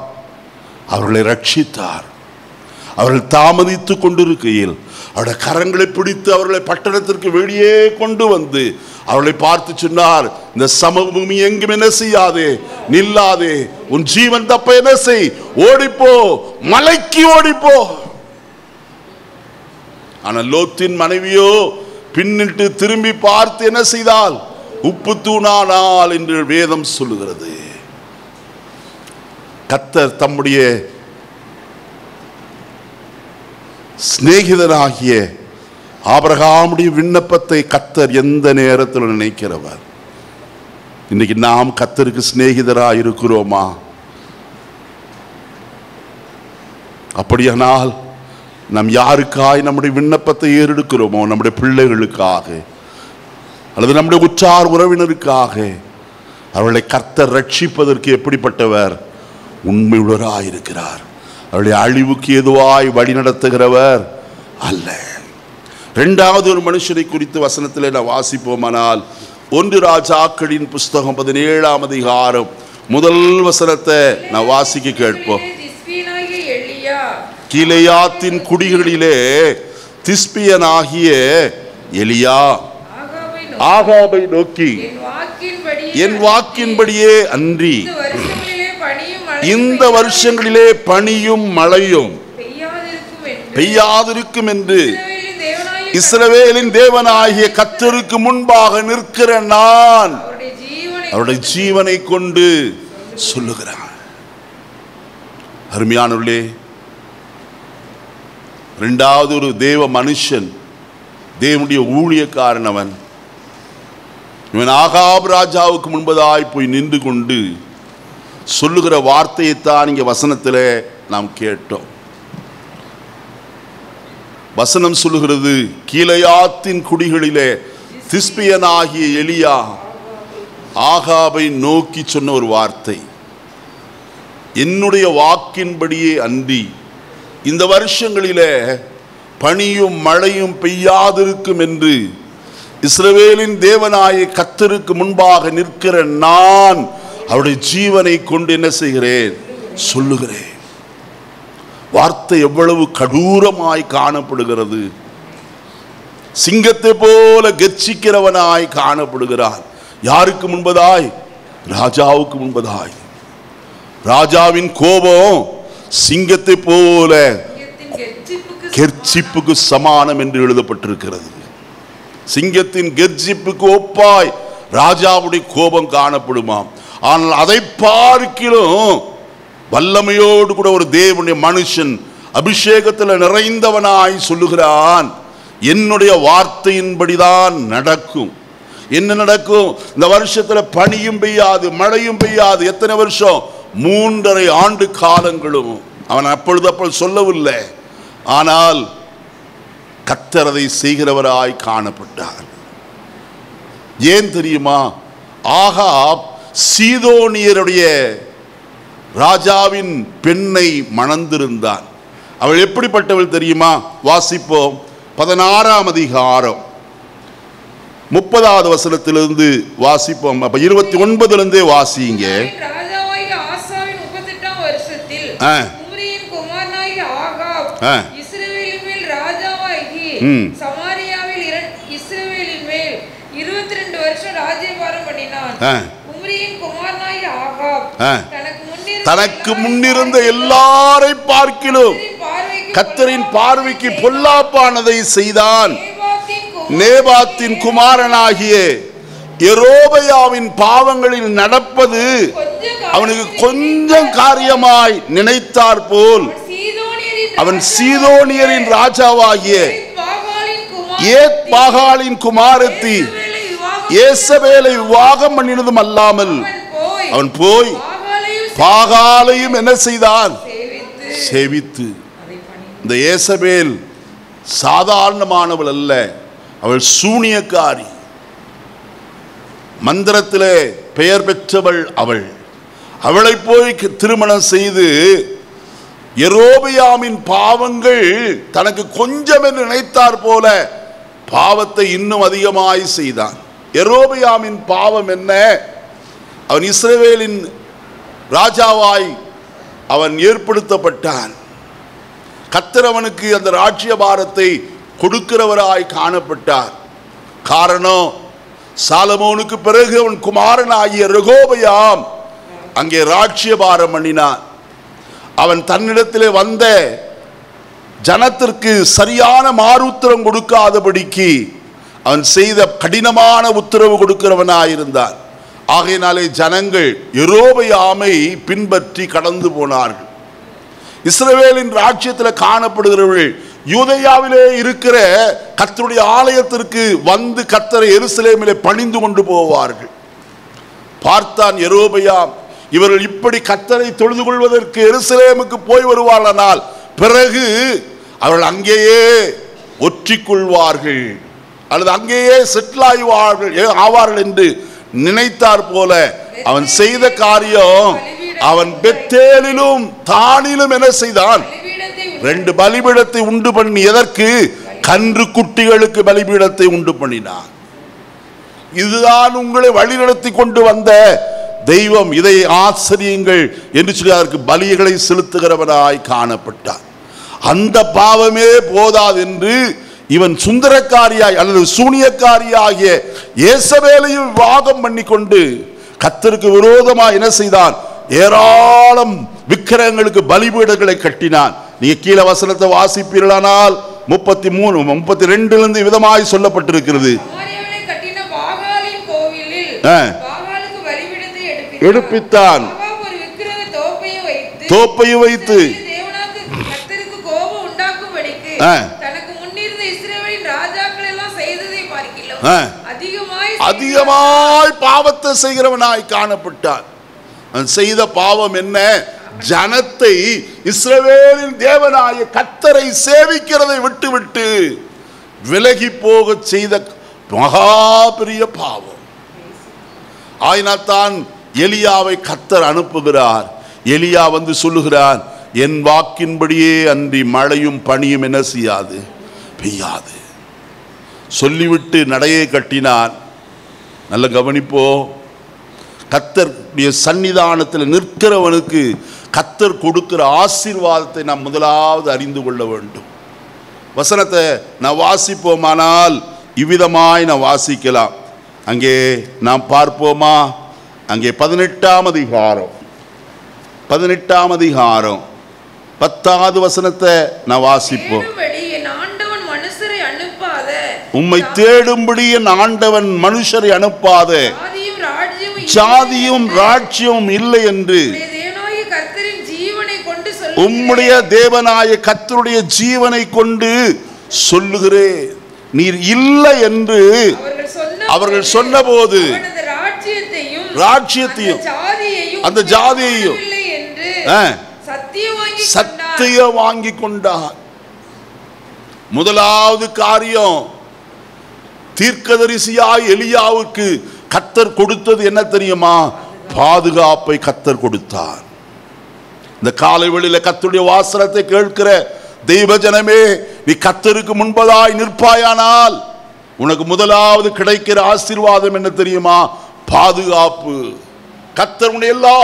அவர்களை ரட்சித்தார். அவர்கள் தாமதித்துக் கொண்டிருக்கையில் அவருடைய கரங்களை பிடித்து அவர்களை பட்டணத்திற்கு வெளியே கொண்டு வந்து அவர்களை பார்த்து சொன்னார், இந்த சமபூமி எங்கும் என்ன செய்யாதே, நில்லாதே, உன் ஜீவன் தப்ப என்ன செய், ஓடிப்போ, மலைக்கு ஓடிப்போ. ஆனால் லோத்தின் மனைவியோ பின்னிட்டு திரும்பி பார்த்து என்ன செய்தால்? உப்பு தூணானாள் என்று வேதம் சொல்லுகிறது. கர்த்தர் தம்முடைய சிநேகிதனாகிய ஆபிரகாமுடைய விண்ணப்பத்தை கர்த்தர் எந்த நேரத்தில் நினைக்கிறவர்? இன்னைக்கு நாம் கர்த்தருக்கு சிநேகிதராக இருக்கிறோமா? அப்படியானால் நாம் யாருக்காய் நம்முடைய விண்ணப்பத்தை ஏறெடுக்கிறோமோ, நம்முடைய பிள்ளைகளுக்காக அல்லது நம்முடைய உற்றார் உறவினருக்காக, அவர்களை கர்த்தர் ரட்சிப்பதற்கு எப்படிப்பட்டவர்? உண்மையுள்ளவராயிருக்கிறார். அவருடைய அழிவுக்கு எதுவாய் வழி நடத்துகிறவர் அல்ல. 2வது ஒரு மனுஷனை குறித்து வசனத்தில் நான் வாசிப்போமானால் 1 ராஜாக்களின் புஸ்தகம் 17ஆம் அதிகாரம் 1 வசனத்தை நான் வாசிக்க கேட்போம். கீலேயாத்தின் குடிகளிலே திஸ்பியனாகிய எலியா ஆகாபை நோக்கி, என் வாக்கின்படியே அன்றி இந்த வருஷங்களிலே பனியும் மழையும் பெய்யாதிருக்கும் என்று இஸ்ரவேலின் தேவனாகிய கர்த்தருக்கு முன்பாக நிற்கிற நான் அவருடைய ஜீவனை கொண்டு சொல்லுகிறான். அருமையானவர்களே, 2வது ஒரு தேவ மனுஷன், தேவனுடைய ஊழியக்காரன். இவன் ஆகாப் ராஜாவுக்கு முன்பதாய் போய் நின்று கொண்டு சொல்லுகிற வார்த்தையைத்தான் இங்கே வசனத்தில் நாம் கேட்டோம். வசனம் சொல்லுகிறது, கீலேயாத்தின் குடிகளிலே திஸ்பியனாகிய எலியா ஆகாபை நோக்கி சொன்ன ஒரு வார்த்தை, என்னுடைய வாக்கின்படியே அன்றி இந்த வருஷங்களிலே பனியும் மழையும் பெய்யாதிருக்கும் என்று இஸ்ரவேலின் தேவனாகிய கர்த்தருக்கு முன்பாக நிற்கிற நான் அவருடைய ஜீவனை கொண்டு என்ன செய்கிறேன்? சொல்லுகிறேன். வார்த்தை எவ்வளவு கடூரமாய் காணப்படுகிறது. சிங்கத்தை போல கர்ச்சிக்கிறவனாய் காணப்படுகிறான். யாருக்கு முன்பதாய்? ராஜாவுக்கு முன்பதாய். ராஜாவின் கோபம் சிங்கத்தை போல கெர்ச்சிப்புக்கு சமானம் என்று எழுதப்பட்டிருக்கிறது. சிங்கத்தின் கெர்ச்சிப்புக்கு ஒப்பாய் ராஜாவுடைய கோபம் காணப்படுமாம். ஆனால் அதை பார்க்கிலும் வல்லமையோடு கூட ஒரு தேவனுடைய மனுஷன் அபிஷேகத்தில் நிறைந்தவனாய் சொல்லுகிறான், என்னுடைய வார்த்தையின்படிதான் நடக்கும். என்ன நடக்கும்? இந்த வருஷத்துல பனியும் பெய்யாது, மழையும் பெய்யாது. எத்தனை வருஷம்? 3.5 ஆண்டு காலங்களும். அவன் அப்பொழுது சொல்லவில்லை, ஆனால் கர்த்தர் அதை செய்கிறவராய் காணப்பட்டார். ஏன் தெரியுமா? ஆகாப் சீதோனியருடைய ராஜாவின் பெண்ணை மணந்திருந்தான். அவள் எப்படிப்பட்டவள் தெரியுமா? வாசிப்போம். 16ஆம் அதிகாரம் 30வது வசனத்திலிருந்து வாசிப்போம். அப்ப 29லிருந்தே வாசிங்க. ராஜாவாகிய ஆசாவின் 38ஆம் வருஷத்தில் உம்ரியின் குமாரனாகிய ஆகாப் இஸ்ரவேலின் மேல் ராஜாவாகி சமாரியாவில் இஸ்ரவேலின் மேல் 22 வருஷம் ராஜ்யபாரம் பண்ணினான். உம்ரியின் குமாரனாகிய ஆகாப் தனக்கு முன்னிருந்த எல்லாரை பார்க்கிலும் கர்த்தரின் பார்வைக்கு பொல்லாப்பானதை செய்தான். நேபாத்தின் குமாரனாகிய யெரொபெயாமின் பாவங்களில் நடப்பது அவனுக்கு கொஞ்சம் காரியமாய் நினைத்தார் போல் அவன் சீதோனியரின் ராஜாவாகிய ஏத்பாகாலின் குமாரத்தி யேசபேலை விவாகம் பண்ணினதும் அல்லாமல் அவன் போய் பாகாலையும் என்ன செய்தான்? சேவித்து. இந்த யேசபேல் சாதாரணமானவள் அல்ல, அவள் சூனியக்காரி, மந்திரத்திலே பெயர் பெற்றவள். அவளை போய் திருமணம் செய்து யெரொபெயாமின் பாவங்கள் தனக்கு கொஞ்சம் என்று நினைத்தார் போல பாவத்தை இன்னும் அதிகமாய் செய்தான். யெரொபெயாமின் பாவம் என்ன? அவன் இஸ்ரவேலின் ராஜாவாய் அவன் ஏற்படுத்தப்பட்டான். கர்த்தர் அவனுக்கு அந்த ராஜ்யபாரத்தை கொடுக்கிறவராய் காணப்பட்டார். காரணம், சாலமோனுக்கு பிறகு அவன் குமாரனாகிய ரெகோபெயாம் அங்கே ராஜ்யபாரம் பண்ணினான். அவன் தன்னிடத்திலே வந்த ஜனத்திற்கு சரியான மாறுத்திரம் கொடுக்காதபடிக்கு அவன் செய்த கடினமான உத்தரவு கொடுக்கிறவனாயிருந்தான். ஆகையினாலே ஜனங்கள் யெரொபெயாமை பின்பற்றி கடந்து போனார்கள். இஸ்ரவேலின் ராஜ்யத்தில் காணப்படுகிறவர்கள் யூதேயாவிலே இருக்கிற கர்த்தருடைய ஆலயத்திற்கு வந்து கர்த்தரை எருசலேமிலே பணிந்து கொண்டு போவார்கள். பார்த்தான் யெரொபெயாம், இவர்கள் இப்படி கர்த்தரை தொழுது கொள்வதற்கு எருசலேமுக்கு போய் வருவார்களானால் பிறகு அவர்கள் அங்கேயே ஒற்றிக்கொள்வார்கள் அல்லது அங்கேயே செட்டில் ஆவார்கள் என்று நினைத்தார் போல அவன் செய்த காரியம், அவன் பெத்தேலிலும் தானிலும் என்ன செய்தான்? 2 பலிபீடத்தை உண்டு பண்ணி, எதற்கு? கன்று குட்டிகளுக்கு பலிபீடத்தை உண்டு பண்ணினான். இதுதான் உங்களை வழிநடத்தி கொண்டு வந்த தெய்வம், இதை ஆச்சரியுங்கள் என்று சொல்லி அதற்கு பலிகளை செலுத்துகிறவனாய் காணப்பட்டான். அந்த பாவமே போதாது என்று இவன் சுந்தரக்காரியாய் அல்லது சூனியக்காரியாகிய யேசபேலையும் விவாகம் பண்ணி கொண்டு கர்த்தருக்கு விரோதமாக என்ன செய்தான்? ஏராளம் விக்கிரகங்களுக்கு பலிபீடங்களை கட்டினான். நீங்க கீழே வசனத்தை வாசிப்பீர்களானால் 33, 32 விதமாய் சொல்லப்பட்டிருக்கிறது. எடுப்பித்தான், தோப்பையும் வைத்து அதிகமாய் பாவத்தை செய்கிறவனாய் காணப்பட்டான். அவன் செய்த பாவம் என்ன? ஜனத்தை இஸ்ரவேலின் தேவனாய கர்த்தரை சேவிக்கிறதை விட்டுவிட்டு விலகி போக செய்த மகா பெரிய பாவம். ஆயினால்தான் எலியாவை கர்த்தர் அனுப்புகிறார். எலியா வந்து சொல்லுகிறார், என் வாக்கின்படியே அன்றி மழையும் பனியும் என்ன செய்யாது? பெய்யாது. சொல்லிவிட்டு நடையை கட்டினான். நல்ல கவனிப்போ, கர்த்தருடைய சன்னிதானத்தில் நிற்கிறவனுக்கு கர்த்தர் கொடுக்கிற ஆசீர்வாதத்தை நாம் முதலாவது அறிந்து கொள்ள வேண்டும். வசனத்தை நான் வாசிப்போமானால் இவ்விதமாய் நான் வாசிக்கலாம். அங்கே நாம் பார்ப்போமா? அங்கே 18ஆம் அதிகாரம் 10வது வசனத்தை நான் வாசிப்போம். உம்மை தேடும்படி என் ஆண்டவன் மனுஷரை அனுப்பாத ஜாதியும் ராஜ்யமும் இல்லை என்று உம்முடைய தேவனாய கர்த்தருடைய ஜீவனை கொண்டு சொல்லுகிறேன். நீர் இல்லை என்று அவர்கள் சொன்னபோது ராஜ்யத்தையும் அந்த ஜாதியையும் சத்தியம் வாங்கி கொண்டார். முதலாவது காரியம், தீர்க்கதரிசியாய் எலியாவுக்கு கர்த்தர் கொடுத்தது என்ன தெரியுமா? பாதுகாப்பை கர்த்தர் கொடுத்தார். இந்த காலை வேளையில கர்த்தருடைய வாசனத்தை கேட்கிற தெய்வ ஜனமே, நீ கர்த்தருக்கு முன்பதாய் நிற்பாயானால் உனக்கு முதலாவது கிடைக்கிற ஆசீர்வாதம் என்ன தெரியுமா? பாதுகாப்பு. கர்த்தர் உன்னை எல்லா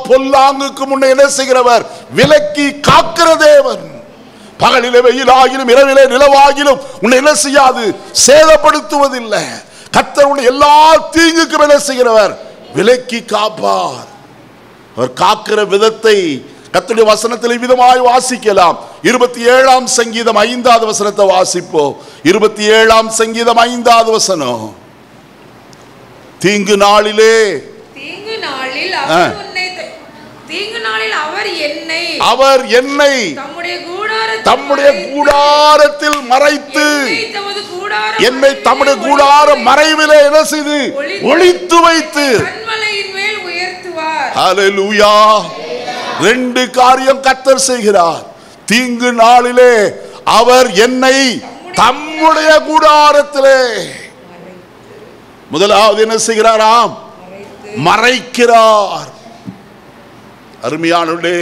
பொல்லாங்குக்கும் உன்னை என்ன செய்கிறவர்? விலக்கி காக்கிற தேவன். பகலிலே வெயிலாகிலும் இரவிலே நிலவாகிலும் உன்னை என்ன செய்யாது? சேதப்படுத்துவதில்லை. கர்த்தர் உன்னை எல்லா தீங்குக்கும் என்ன செய்கிறவர்? விலக்கி காப்பார். அவர் காக்கிற விதத்தை கர்த்தருடைய வசனத்தில் விதமாய் வாசிக்கலாம். 27ஆம் சங்கீதம் 5வது வசனத்தை வாசிப்போம். 27ஆம் சங்கீதம் 5வது வசனம். தீங்கு நாளில் அவர் என்னை தம்முடைய கூடாரத்தில் மறைத்து, என்னை தம்முடைய கூடார மறைவிலே என்ன செய்து? ஒளித்து வைத்து. ஹல்லேலூயா. ரெண்டு காரியம் கர்த்தர் செய்கிறார். தீங்கு நாளிலே அவர் என்னை தம்முடைய கூடாரத்திலே, முதலாவது என்ன செய்கிறாராம்? மறைக்கிறார். அருமையானவர்களே,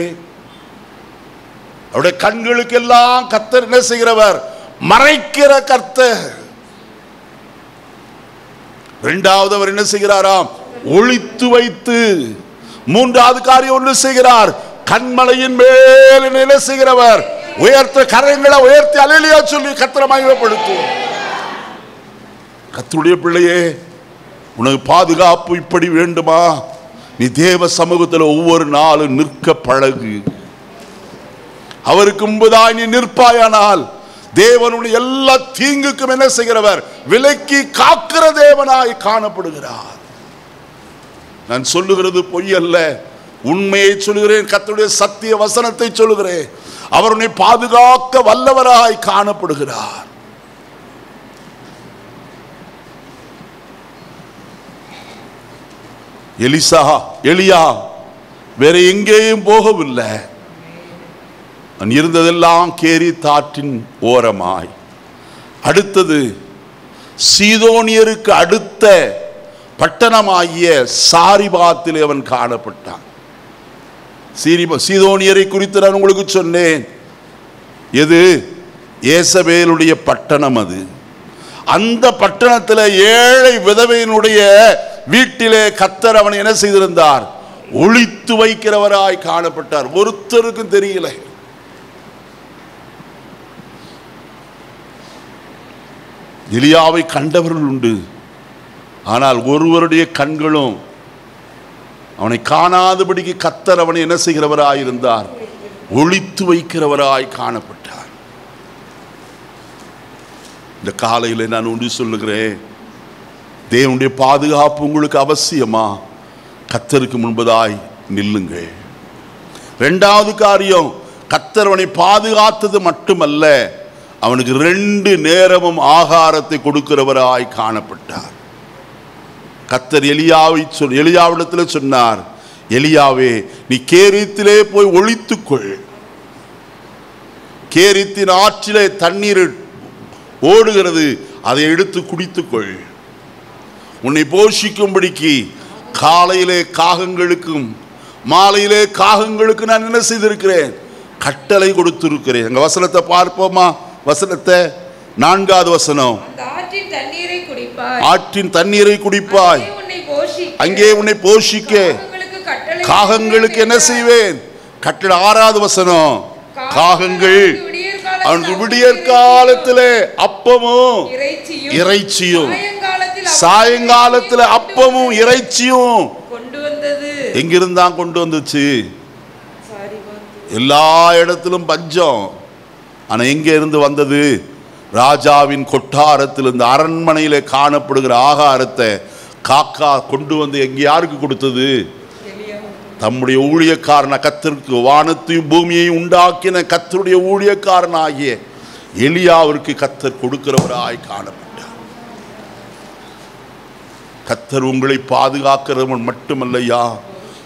அவருடைய கண்களுக்கு எல்லாம் கர்த்தர் என்ன செய்கிறவர்? மறைக்கிற கர்த்தர். இரண்டாவது அவர் என்ன செய்கிறாராம்? ஒளித்து வைத்து. மூன்றாவது காரியம் ஒன்று செய்கிறார், கண்மலையின் மேல் என்ன செய்கிறவர்? உயர்த்த கரங்களை உயர்த்தி அல்லேலூயா சொல்லி கர்த்தரை மகிமைப்படுத்தும். கர்த்தருடைய பிள்ளையே, உனக்கு பாதுகாப்பு இப்படி வேண்டுமா? நீ தேவ சமூகத்தில் ஒவ்வொரு நாளும் நிற்க பழகு. அவருக்கு முன்பதாய் நீ நிற்பாயானால் தேவனுடைய எல்லா தீங்குக்கும் என்ன செய்கிறவர்? விலக்கி காக்கிற தேவனாய் காணப்படுகிறார். நான் சொல்லுகிறது பொய் அல்ல, உண்மையை சொல்லுகிறேன். கர்த்தருடைய சத்திய வசனத்தை சொல்லுகிறேன். அவர் உன்னை பாதுகாக்க வல்லவராய் காணப்படுகிறார். எலியா வேற எங்கேயும் போகவில்லை. இருந்ததெல்லாம் கேரித் ஆற்றின் ஓரமாய். அடுத்தது சீதோனியருக்கு அடுத்த பட்டணமாகிய சாரிபாத்திலே அவன் காணப்பட்டான். சீதோனியரை குறித்து நான் உங்களுக்கு சொன்னேன். எது? ஏசபேலுடைய பட்டணம். அது அந்த பட்டணத்தில் ஏழை விதவையினுடைய வீட்டிலே கர்த்தர் அவனை என்ன செய்திருந்தார்? ஒளித்து வைக்கிறவராய் காணப்பட்டார். ஒருத்தருக்கும் தெரியல. எலியாவை கண்டவர்கள் உண்டு, ஆனால் ஒருவருடைய கண்களும் அவனை காணாதபடிக்கு கர்த்தர் அவனை என்ன செய்கிறவராய் இருந்தார்? ஒளித்து வைக்கிறவராய் காணப்பட்டார். இந்த காலையில் நான் ஒன்று சொல்லுகிறேன், தேவனுடைய பாதுகாப்பு உங்களுக்கு அவசியமா? கர்த்தருக்கு முன்பதாய் நில்லுங்கள். இரண்டாவது காரியம், கர்த்தர் அவனை பாதுகாத்தது மட்டுமல்ல, அவனுக்கு 2 நேரமும் ஆகாரத்தை கொடுக்கிறவராய் காணப்பட்டார். கர்த்தர் எலியாவிடத்தில் சொன்னார், எலியாவே நீ கேரித்திலே போய் ஒளித்துக்கொள். கேரித்தின் ஆற்றிலே தண்ணீர் ஓடுகிறது, அதை எடுத்து குடித்துக்கொள். உன்னை போஷிக்கும்படிக்கு காலையிலே காகங்களுக்கும் மாலையிலே காகங்களுக்கு நான் என்ன செய்திருக்கிறேன்? கட்டளை கொடுத்திருக்கிறேன். எங்க வசனத்தை பார்ப்போமா? வசனத்தை 4வது வசனம். ஆற்றின் தண்ணீரை குடிப்பாய், அங்கே உன்னை போஷிக்க காகங்களுக்கு என்ன செய்வேன்? கட்டளை. 6வது வசனம். காகங்கள் அவனுக்கு விடியற் காலத்திலே அப்பமும் இறைச்சியும், சாயங்காலத்தில் அப்பமும் இறைச்சியும் எங்கிருந்தான் கொண்டு வந்துச்சு? எல்லா இடத்திலும் பஞ்சம். ஆனா எங்க இருந்து வந்தது? ராஜாவின் கொட்டாரத்தில் இந்த அரண்மனையிலே காணப்படுகிற ஆகாரத்தை காக்கா கொண்டு வந்து எங்க யாருக்கு கொடுத்தது? தம்முடைய ஊழியக்காரன கர்த்தருக்கு வானத்தையும் பூமியையும் உண்டாக்கின கர்த்தருடைய ஊழியக்காரனாகிய எலியாவிற்கு கர்த்தர் கொடுக்கிறவராய் காணப்பட்டார். கர்த்தர் உங்களை பாதுகாக்கிறவன் மட்டுமல்லையா,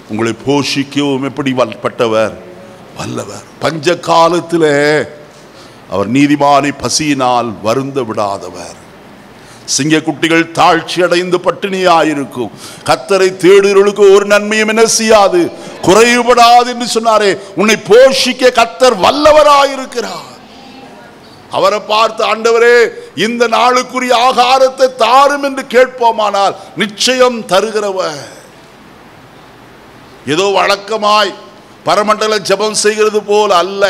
உங்களை போஷிக்கவும் எப்படி பட்டவர் வல்லவர். பஞ்ச காலத்தில் அவர் நீதிமானை பசியினால் வருந்த விடாதவர். சிங்கக்குட்டிகள் தாழ்ச்சி அடைந்து பட்டினியாயிருக்கும், கர்த்தரை தேடுகிறவர்களுக்கு ஒரு நன்மையும் என்ன செய்யாது, குறைவுபடாது என்று சொன்னாரே. உன்னை போஷிக்க கர்த்தர் வல்லவராயிருக்கிறார். அவரை பார்த்து, ஆண்டவரே இந்த நாளுக்குரிய ஆகாரத்தை தாரும் என்று கேட்போமானால் நிச்சயம் தருகிறவர். ஏதோ வழக்கமாய் பரமண்டல ஜெபம் செய்கிறது போல் அல்ல,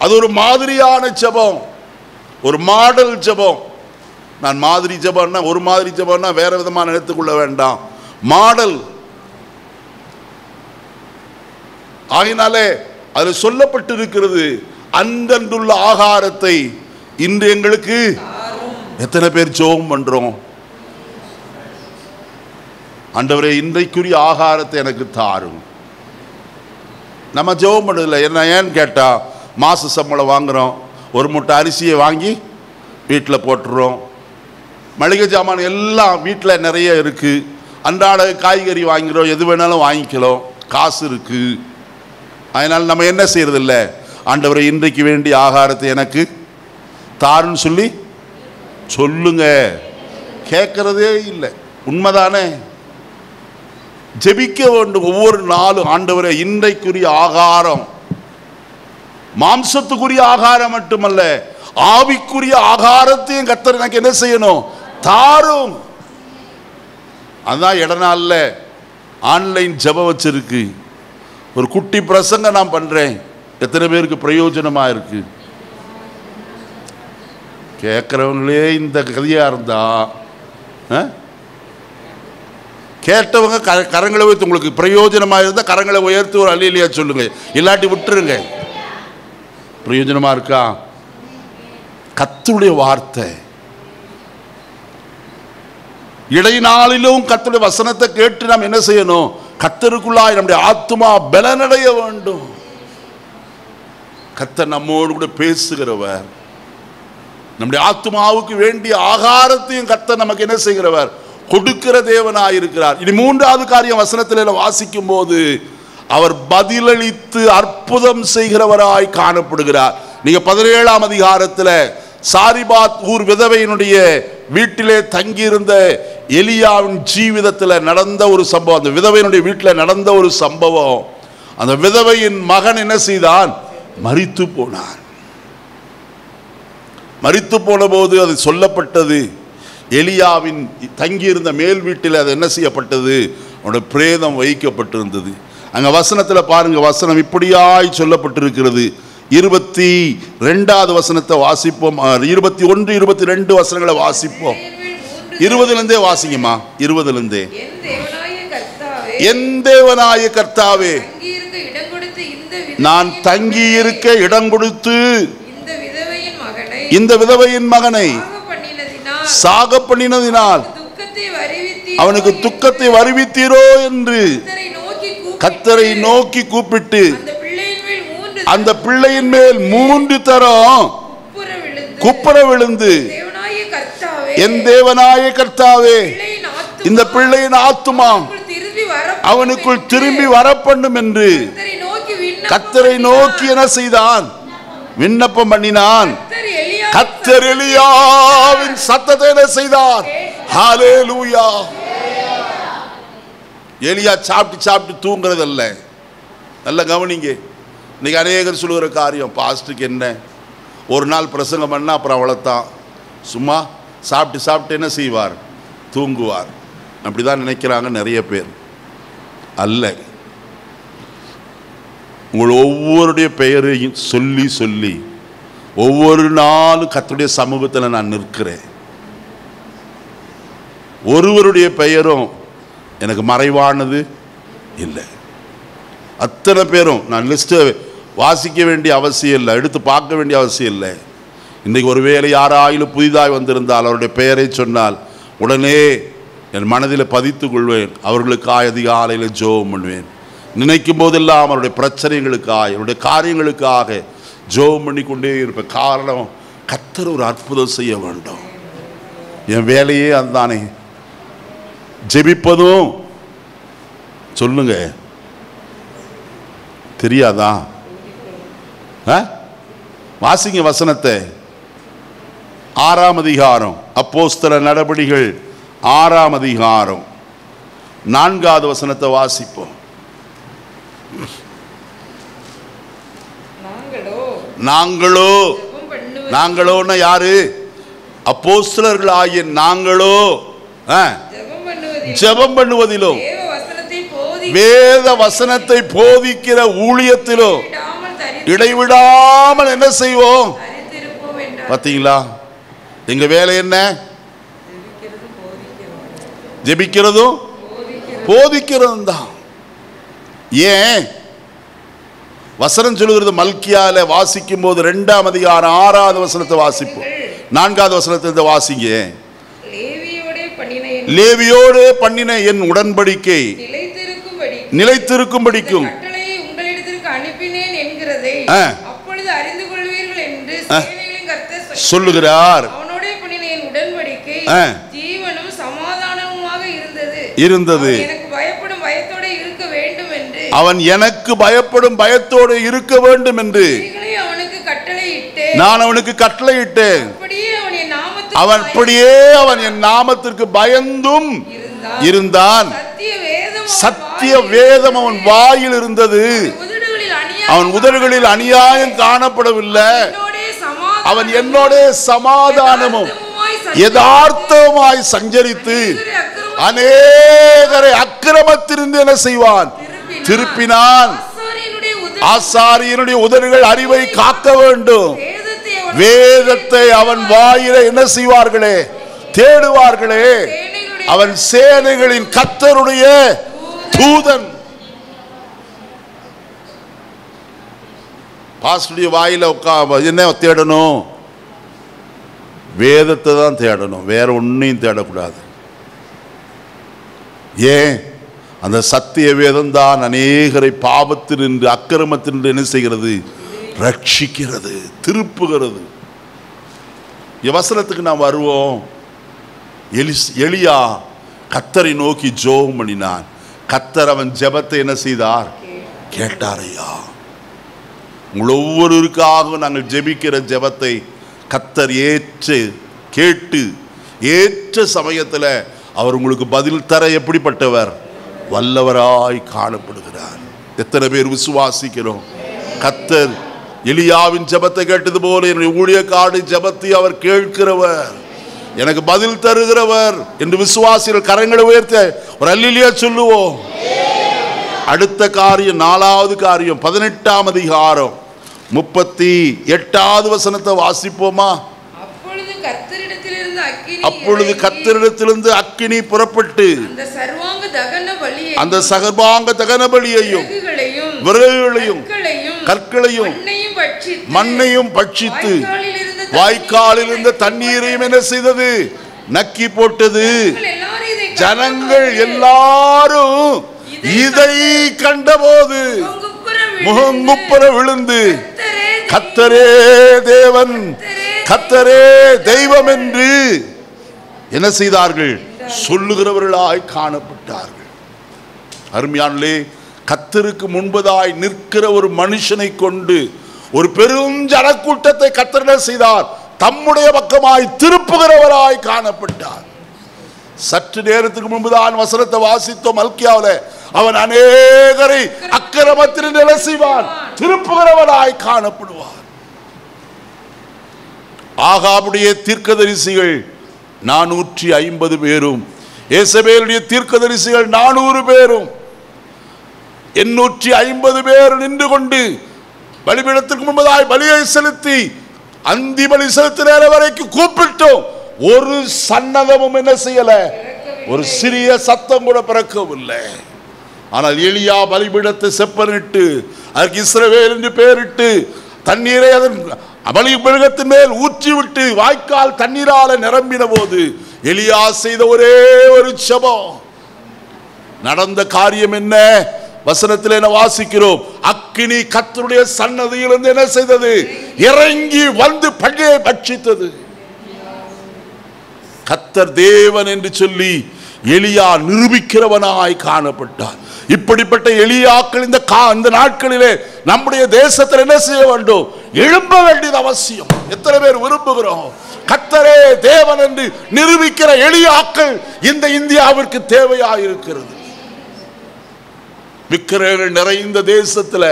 அது ஒரு மாதிரியான ஜெபம், ஒரு மாடல் ஜெபம். நான் மாதிரி ஜெபம்னா, ஒரு மாதிரி ஜெபம்னா வேற விதமான நினைத்துக்கொள்ள வேண்டாம், மாடல். ஆகினாலே அது சொல்லப்பட்டிருக்கிறது, அன்றன்றுள்ள ஆகாரத்தை இன்று எங்களுக்கு. எத்தனை பேர் ஜெபம் பண்றோம்? ஆண்டவரே இன்றைக்குரிய ஆகாரத்தை எனக்கு தாரும். நம்ம ஜெபம் பண்ணதில்லை. என்ன ஏன்னு கேட்டா, மாச சம்பளம் வாங்குறோம், ஒரு மூட்டை அரிசியை வாங்கி வீட்டில் போட்டுறோம், மளிகை ஜாமான் எல்லாம் வீட்டில் நிறைய இருக்கு, அன்றாட காய்கறி வாங்கிறோம், எது வேணாலும் வாங்கிக்கலாம், காசு இருக்கு. அதனால் நம்ம என்ன செய்யறதில்லை, ஆண்டவரை இன்றைக்கு வேண்டிய ஆகாரத்தை எனக்கு தாருன்னு சொல்லி சொல்லுங்க, கேட்கறதே இல்லை. உண்மைதானே? ஜெபிக்க வேண்டும் ஒவ்வொரு நாளும். ஆண்டவரே இன்றைக்குரிய ஆகாரம், மாம்சத்துக்குரிய ஆகாரம் மட்டுமல்ல, ஆவிக்குரிய ஆகாரத்தையும் கர்த்தர் எனக்கு என்ன செய்யணும், தாரும். அதான் இடநாள்ல ஆன்லைன் ஜெபம் வச்சிருக்கு. ஒரு குட்டி பிரசங்க நான் பண்றேன், எத்தனை பேருக்கு பிரயோஜனமா இருக்கு? கேட்கிறவங்களே இந்த கதையா இருந்தா, கேட்டவங்க கரங்களை உயர்த்து, உங்களுக்கு பிரயோஜனமா இருந்தா கரங்களை உயர்த்தி ஒரு அல்லேலூயா சொல்லுங்க, இல்லாட்டி விட்டுருங்க. பிரயோஜனமா இருக்கா? கர்த்தருடைய வார்த்தை இடைநாளிலும் கர்த்தருடைய வசனத்தை கேட்டு நாம் என்ன செய்யணும், கர்த்தருக்குள்ளாய் நம்முடைய ஆத்துமா பலனடைய வேண்டும். கர்த்தர் நம்மோடு கூட பேசுகிறவர், நம்முடைய ஆத்துமாவுக்கு வேண்டிய ஆகாரத்தையும் கர்த்தர் நமக்கு என்ன செய்கிறவர், கொடுக்கிற தேவனாயிருக்கிறார். இனி மூன்றாவது காரியம் வசனத்தில் வாசிக்கும் போது, அவர் பதிலளித்து அற்புதம் செய்கிறவராய் காணப்படுகிறார். நீங்க 17ஆம் அதிகாரத்தில் சாரிபாத் ஊர் விதவையினுடைய வீட்டிலே தங்கியிருந்த எலியாவின் ஜீவிதத்தில் நடந்த ஒரு சம்பவம், அந்த விதவையினுடைய வீட்டில் நடந்த ஒரு சம்பவம். அந்த விதவையின் மகன் என்ன செய்தான், மரித்து போனான். மரித்து போன போது அது சொல்லப்பட்டது, எலியாவின் தங்கியிருந்த மேல் வீட்டில் அது என்ன செய்யப்பட்டது, அவனுடைய பிரேதம் வைக்கப்பட்டிருந்தது. அங்க வசனத்தில் பாருங்க, வசனம் இப்படியாய் சொல்லப்பட்டிருக்கிறது. 22வது வசனத்தை வாசிப்போம், 21, 22 வசனங்களை வாசிப்போம். 20லிருந்தே வாசிங்கம்மா, 20லிருந்தே. என் தேவனாய கர்த்தாவே, நான் தங்கி இருக்க இடம் கொடுத்து இந்த விதவையின் மகனை சாக பண்ணினதினால் அவனுக்கு துக்கத்தை வருவித்தீரோ என்று கர்த்தரை நோக்கி கூப்பிட்டு அந்த பிள்ளையின் மேல் 3 தரம் குப்புற விழுந்து, என் தேவனாய கர்த்தாவே, இந்த பிள்ளையின் ஆத்துமா அவனுக்குள் திரும்பி வரப்பண்ணும் என்று கர்த்தரை நோக்கி என்ன செய்தான், விண்ணப்பம் பண்ணினான். கர்த்தர் எலியாவின் சத்தத்தை என்ன செய்தார், ஹல்லேலூயா. எலியா சாப்பிட்டு தூங்குறது அல்ல, நல்ல கவனிங்க. இன்னைக்கு அநேகர் சொல்லுகிற காரியம், பாஸ்டருக்கு என்ன ஒரு நாள் பிரசங்கம் பண்ணால் அப்புறம் அவ்வளோத்தான், சும்மா சாப்பிட்டு என்ன செய்வார், தூங்குவார். அப்படிதான் நினைக்கிறாங்க நிறைய பேர். அல்ல, உங்கள் ஒவ்வொருடைய பெயரையும் சொல்லி சொல்லி ஒவ்வொரு நாளும் கர்த்தருடைய சமூகத்தில் நான் நிற்கிறேன். ஒருவருடைய பெயரும் எனக்கு மறைவானது இல்லை. அத்தனை பேரும் நான் லிஸ்ட்டை வாசிக்க வேண்டிய அவசியம் இல்லை, எடுத்து பார்க்க வேண்டிய அவசியம் இல்லை. இன்றைக்கு ஒருவேளை யாராயிலும் புதிதாய் வந்திருந்தால் அவருடைய பெயரை சொன்னால் உடனே என் மனதில் பதித்து கொள்வேன். அவர்களுக்காக அதிகாலையில் ஜெபம் பண்ணுவேன். நினைக்கும் போதெல்லாம் அவருடைய பிரச்சனைகளுக்காக அவருடைய காரியங்களுக்காக ஜெபம் பண்ணி கொண்டே இருப்பேன். காரணம், கர்த்தர் ஒரு அற்புதம் செய்ய வேண்டும். என் வேலையே அதுதானே. ஜெபிப்பதும் சொல்லுங்க தெரியாதா? வாசிங்க வசனத்தை. 6ஆம் அதிகாரம் அப்போஸ்தலர் நடபடிகள் 6ஆம் அதிகாரம் 4வது வசனத்தை வாசிப்போம். நாங்களோன்னா யாரு? அப்போஸ்தலர்களாகிய நாங்களோ ஜெபம் பண்ணுவதிலும் வேத வசனத்தை போதிக்கிற ஊழியத்திலும் இடைவிடாமல் என்ன செய்வோம்? பார்த்தீங்களா, எங்க வேலை என்ன? ஜெபிக்கிறதும் போதிக்கிறதும் தான். ஏன் வசனம் சொல்லுகிறது? மல்கியால வாசிக்கும் போது 2ஆம் அதிகாரம் 6வது வசனத்தை வாசிப்போம். 4வது வசனத்தை வாசிங்க. லேவியோடு பண்ணின என் உடன்படிக்கை நிலைத்திருக்கும்படிக்கும் சொல்லுகிறார். இருந்தது. அவன் எனக்கு பயப்படும் பயத்தோடு இருக்க வேண்டும் என்று நான் அவனுக்கு கட்டளையிட்டேன். அவன் என் நாமத்திற்கு பயந்தும் இருந்தான். சத்திய வேதம் அவன் வாயில் இருந்தது. அவன் உதடுகளில் அநியாயம் காணப்படவில்லை. அவன் என்னோட சமாதானமும் யதார்த்தமாய் சஞ்சரித்து அநேகரை அக்கிரமத்திலிருந்து என்ன செய்வான்? திருப்பினான். ஆசாரியனுடைய உதடுகள் அறிவை காக்க வேண்டும். வேதத்தை அவன் வாயில என்ன செய்வார்களே? தேடுவார்களே. அவன் சேனைகளின் கர்த்தருடைய தூதன். பாஸ்டருடைய வாயில என்ன தேடணும்? வேதத்தை தான் தேடணும், வேற ஒன்னையும் தேடக்கூடாது. ஏன்? அந்த சத்திய வேதம் தான் அநேகரை பாவத்தினின்று அக்கிரமத்தினின்று என்ன செய்கிறது? ரட்சிக்கிறது, திருப்புகிறது. வசனத்துக்கு நாம் வருவோம். எலியா கர்த்தரை நோக்கி ஜெபம் பண்ணினான். கர்த்தர் அவன் ஜெபத்தை என்ன செய்தார்? கேட்டார். ஐயா, உங்கள் ஒவ்வொருவருக்காக நாங்கள் ஜெபிக்கிற ஜெபத்தை கர்த்தர் ஏற்று கேட்டு ஏற்ற சமயத்தில் அவர் உங்களுக்கு பதில் தர எப்படிப்பட்டவர்? வல்லவராய் காணப்படுகிறார். எத்தனை பேர் விசுவாசிக்கிறோம்? கர்த்தர் எலியாவின் ஜெபத்தை கேட்டது போல என்னுடைய ஊழியக்காரடி ஜெபத்தை அவர் கேட்கிறவர், எனக்கு பதில் தருகிறவர் என்று விசுவாசிகள் கரங்களை உயர்த்த ஒரு அல்லேலூயா சொல்லுவோம். அடுத்த காரியம், 4வது காரியம் 18ஆம் அதிகாரம் 38வது வசனத்தை வாசிப்போமா? அப்பொழுது கர்த்தரிடத்திலிருந்து அக்கினி புறப்பட்டு அந்த சர்வாங்க தகன பலியையும் விறகுகளையும் கற்களையும் மண்ணையும் பட்சித்து வாய்க்காலில் இருந்த தண்ணீரையும் என்ன செய்தது? நக்கி போட்டது. ஜனங்கள் எல்லாரும் இதை கண்டபோது முகங்குப்புற விழுந்து கர்த்தரே தேவன், கர்த்தரே தெய்வம் என்று என்ன செய்தார்கள்? சொல்லுகிறவர்களாய் காணப்பட்டார்கள். அருமையானே, கர்த்தருக்கு முன்பதாய் நிற்கிற ஒரு மனுஷனை கொண்டு ஒரு பெரும் ஜனக்கூட்டத்தை கர்த்தர் என்ன செய்தார்? தம்முடைய பக்கமாய் திருப்புகிறவராய் காணப்பட்டார். சற்று நேரத்துக்கு முன்புதான் வசனத்தை வாசித்தோம். மல்கியாவில் அவன் அநேகரை அக்கிரமத்தில் என்ன செய்வான்? திருப்புகிறவராய் காணப்படுவார். ஆகாபுடைய தீர்க்கதரிசிகள் 450 பேரும், ஏசபேலுடைய தீர்க்கதரிசிகள் 400 பேரும், 850 பேர் நின்று கொண்டு பலிபீடத்திற்கு முன்பதாய் பலியை செலுத்தி அந்தி பலி செலுத்தின வரைக்கும் கூப்பிட்டோம். ஒரு சன்னதமும் என்ன செய்யல, ஒரு சிறிய சத்தம் கூட பிறக்கவில்லை. ஆனால் எலியா பலிபீடத்தை செப்பனிட்டு அதற்கு இஸ்ரவேல் என்று பெயரிட்டு தண்ணீரை அதன் அமளிமிருகத்தின் மேல் ஊற்றிவிட்டு வாய்க்கால் தண்ணீரால நிரம்பின போது எலியா செய்த ஒரே ஒரு ஜெபம். நடந்த காரியம் என்ன? வசனத்தில் என்ன வாசிக்கிறோம்? அக்கினி கர்த்தருடைய சன்னதியிலிருந்து என்ன செய்தது? இறங்கி வந்து பகையை பட்சித்தது. கர்த்தர் தேவன் என்று சொல்லி எலியா நிரூபிக்கிறவனாய் காணப்பட்டார். இப்படிப்பட்ட எலியாக்கள் இந்த நாட்களிலே நம்முடைய தேசத்தில் என்ன செய்ய வேண்டும்? எழும்ப வேண்டியது அவசியம். எத்தனை பேர் விரும்புகிறோம்? கர்த்தரே தேவன் என்று நிரூபிக்கிற எலியாக்கள் இந்த இந்தியாவிற்கு தேவையாயிருக்கிறது. விக்கிரகங்கள் நிறைந்த தேசத்தில்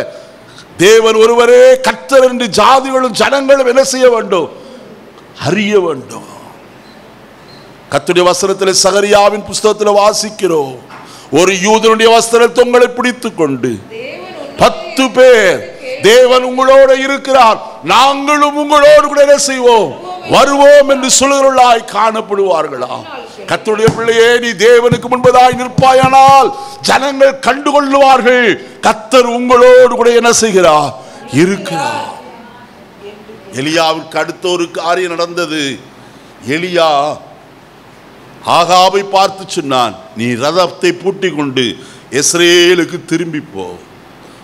தேவன் ஒருவரே கர்த்தர் என்று ஜாதிகளும் ஜனங்களும் என்ன செய்ய வேண்டும்? அறிய வேண்டும். கர்த்தருடைய வசனத்தில் சகரியாவின் புஸ்தகத்தில் வாசிக்கிறோம், ஒரு யூதனுடைய வஸ்திரத்தை உங்களை பிடித்துக் கொண்டு 10 பேர், தேவன் உங்களோடு இருக்கிறார், நாங்களும் உங்களோடு கூட என்ன செய்வோம்? வருவோம் என்று சொல்லுகிறாய் காணப்படுவார்களாம். கர்த்தருடைய பிள்ளையே, நீ தேவனுக்கு முன்பதாய் நிற்பாயானால் ஜனங்கள் கண்டுகொள்ளுவார்கள் கர்த்தர் உங்களோடு கூட என்ன செய்கிறார்? இருக்கிறார். எலியாவுக்கு அடுத்த ஒரு காரியம் நடந்தது. எலியா ஆகாபை பார்த்து சொன்னான், நீ ரதத்தை பூட்டிக் கொண்டு இஸ்ரேலுக்கு திரும்பி போ.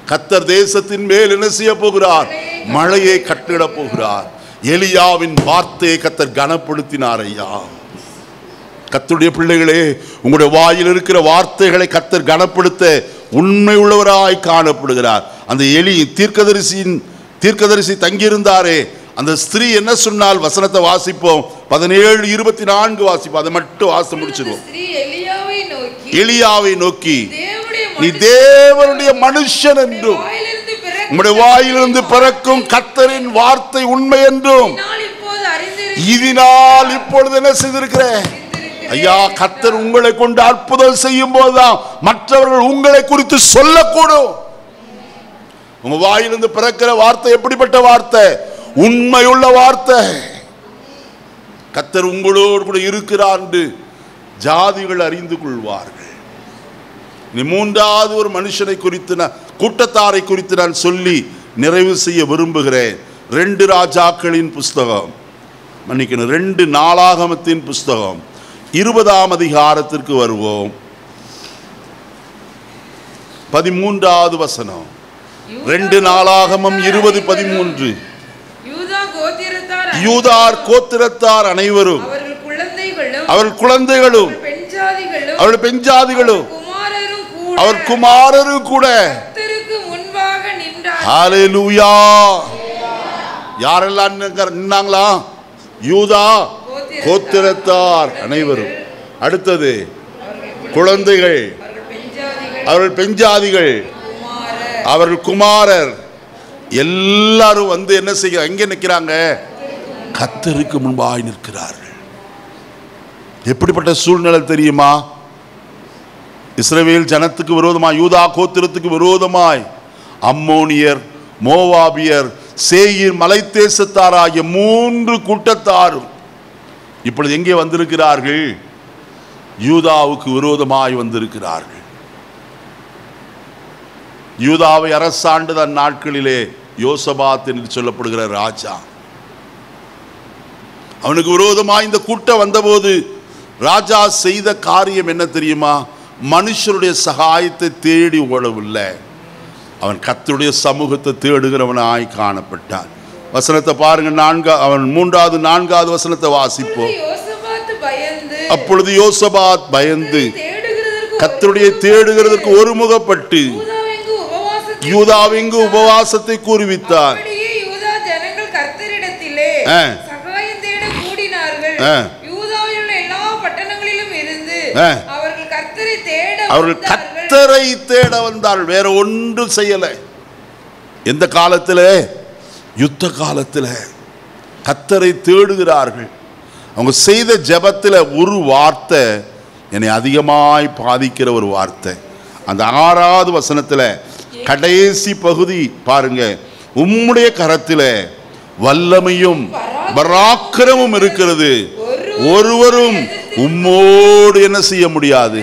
கர்த்தர் தேசத்தின் மேல் என்ன செய்ய போகிறார்? மழையை கட்டிட போகிறார். எலியாவின் வார்த்தையை கர்த்தர் கனப்படுத்தினார். ஐயா, கர்த்தருடைய பிள்ளைகளே, உங்களுடைய வாயில் இருக்கிற வார்த்தைகளை கர்த்தர் கனப்படுத்த உண்மை உள்ளவராய் காணப்படுகிறார். அந்த தீர்க்கதரிசி தங்கியிருந்தாரே, அந்த ஸ்திரீ என்ன சொன்னால்? வசனத்தை வாசிப்போம், 17:24 வாசிப்போம். அதை மட்டும் வாசி முடிச்சிருவோம். எலியாவை நோக்கி, நீ தேவனுடைய மனுஷன் என்றும் உம்முடைய வாயிலிருந்து பிறக்கும் கர்த்தரின் வார்த்தை உண்மை என்றும் இதனால் இப்பொழுது என்ன செய்திருக்கிறேன்? ஐயா, கர்த்தர் உங்களை கொண்டு அற்புதம் செய்யும் போதுதான் மற்றவர்கள் உங்களை குறித்து சொல்லக்கூடும். உங்க வாயிலிருந்து பிறக்கிற வார்த்தை எப்படிப்பட்ட வார்த்தை? உண்மையுள்ள வார்த்தை. கர்த்தர் உங்களோடு கூட இருக்கிறார் என்று ஜாதிகள் அறிந்து கொள்வார்கள். நீ மூன்றாவது ஒரு மனுஷனை குறித்து, கூட்டத்தாரை குறித்து நான் சொல்லி நிறைவு செய்ய விரும்புகிறேன். 2 ராஜாக்களின் புஸ்தகம், மன்னிக்கணும், 2 நாளாகமத்தின் புஸ்தகம் 20ஆம் அதிகாரத்திற்கு வருவோம். 13வது வசனம். 2 நாளாகமம் 20:13. யூதார் கோத்திரத்தார் அனைவரும், அவர்கள் குழந்தைகளும், அவர்கள் பெண்ஜாதிகளும், அவர் குமாரரும் கூட ஹல்லேலூயா. யாரெல்லாம் நின்னாங்களா? யூதா கோத்திரத்தார் அனைவரும். அடுத்தது குழந்தைகள், அவர்கள் பெண்ஜாதிகள், அவர்கள் குமாரர், எல்லாரும் வந்து என்ன செய்ய எங்க நிற்கிறாங்க? கர்த்தருக்கு முன்பாய் நிற்கிறார்கள். எப்படிப்பட்ட சூழ்நிலை தெரியுமா? இஸ்ரவேல் ஜனத்துக்கு விரோதமாய், யூதா கோத்திரத்துக்கு விரோதமாய் அம்மோனியர், மோவாபியர், சேயீர் மலை தேசத்தாராகிய 3 கூட்டத்தாரும் இப்பொழுது எங்கே வந்திருக்கிறார்கள்? யூதாவுக்கு விரோதமாய் வந்திருக்கிறார்கள். யூதாவை அரசாண்டு நாட்களிலே யோசபாத் என்று சொல்லப்படுகிற ராஜா, அவனுக்கு விரோதமாய் இந்த கூட்டம் வந்தபோது ராஜா செய்த காரியம் என்ன தெரியுமா? மனுஷருடைய சகாயத்தை தேடி ஓடவில்லை, அவன் கர்த்தருடைய சமூகத்தை தேடுகிறவனாய் காணப்பட்டான். வசனத்தை பாருங்க, 3வது 4வது வசனத்தை வாசிப்போம். அப்பொழுது யோசபாத் பயந்து கர்த்தருடைய தேடுகிறதற்கு ஒருமுகப்பட்டு யூதாவெங்கு உபவாசத்தை கூறுவித்தார். அவர்கள் கர்த்தரை தேட வந்தார்கள், வேற ஒன்றும் செய்யல. எந்த காலத்தில்? யுத்த காலத்தில் கர்த்தரை தேடுகிறார்கள். அவங்க செய்த ஜெபத்தில் ஒரு வார்த்தை என்னை அதிகமாய் பாதிக்கிற ஒரு வார்த்தை. அந்த 6வது வசனத்தில் கடைசி பகுதி பாருங்க, உம்முடைய கரத்தில் வல்லமையும் பராக்கிரமும் இருக்கிறது, ஒருவரும் உம்மோடு என்ன செய்ய முடியாது.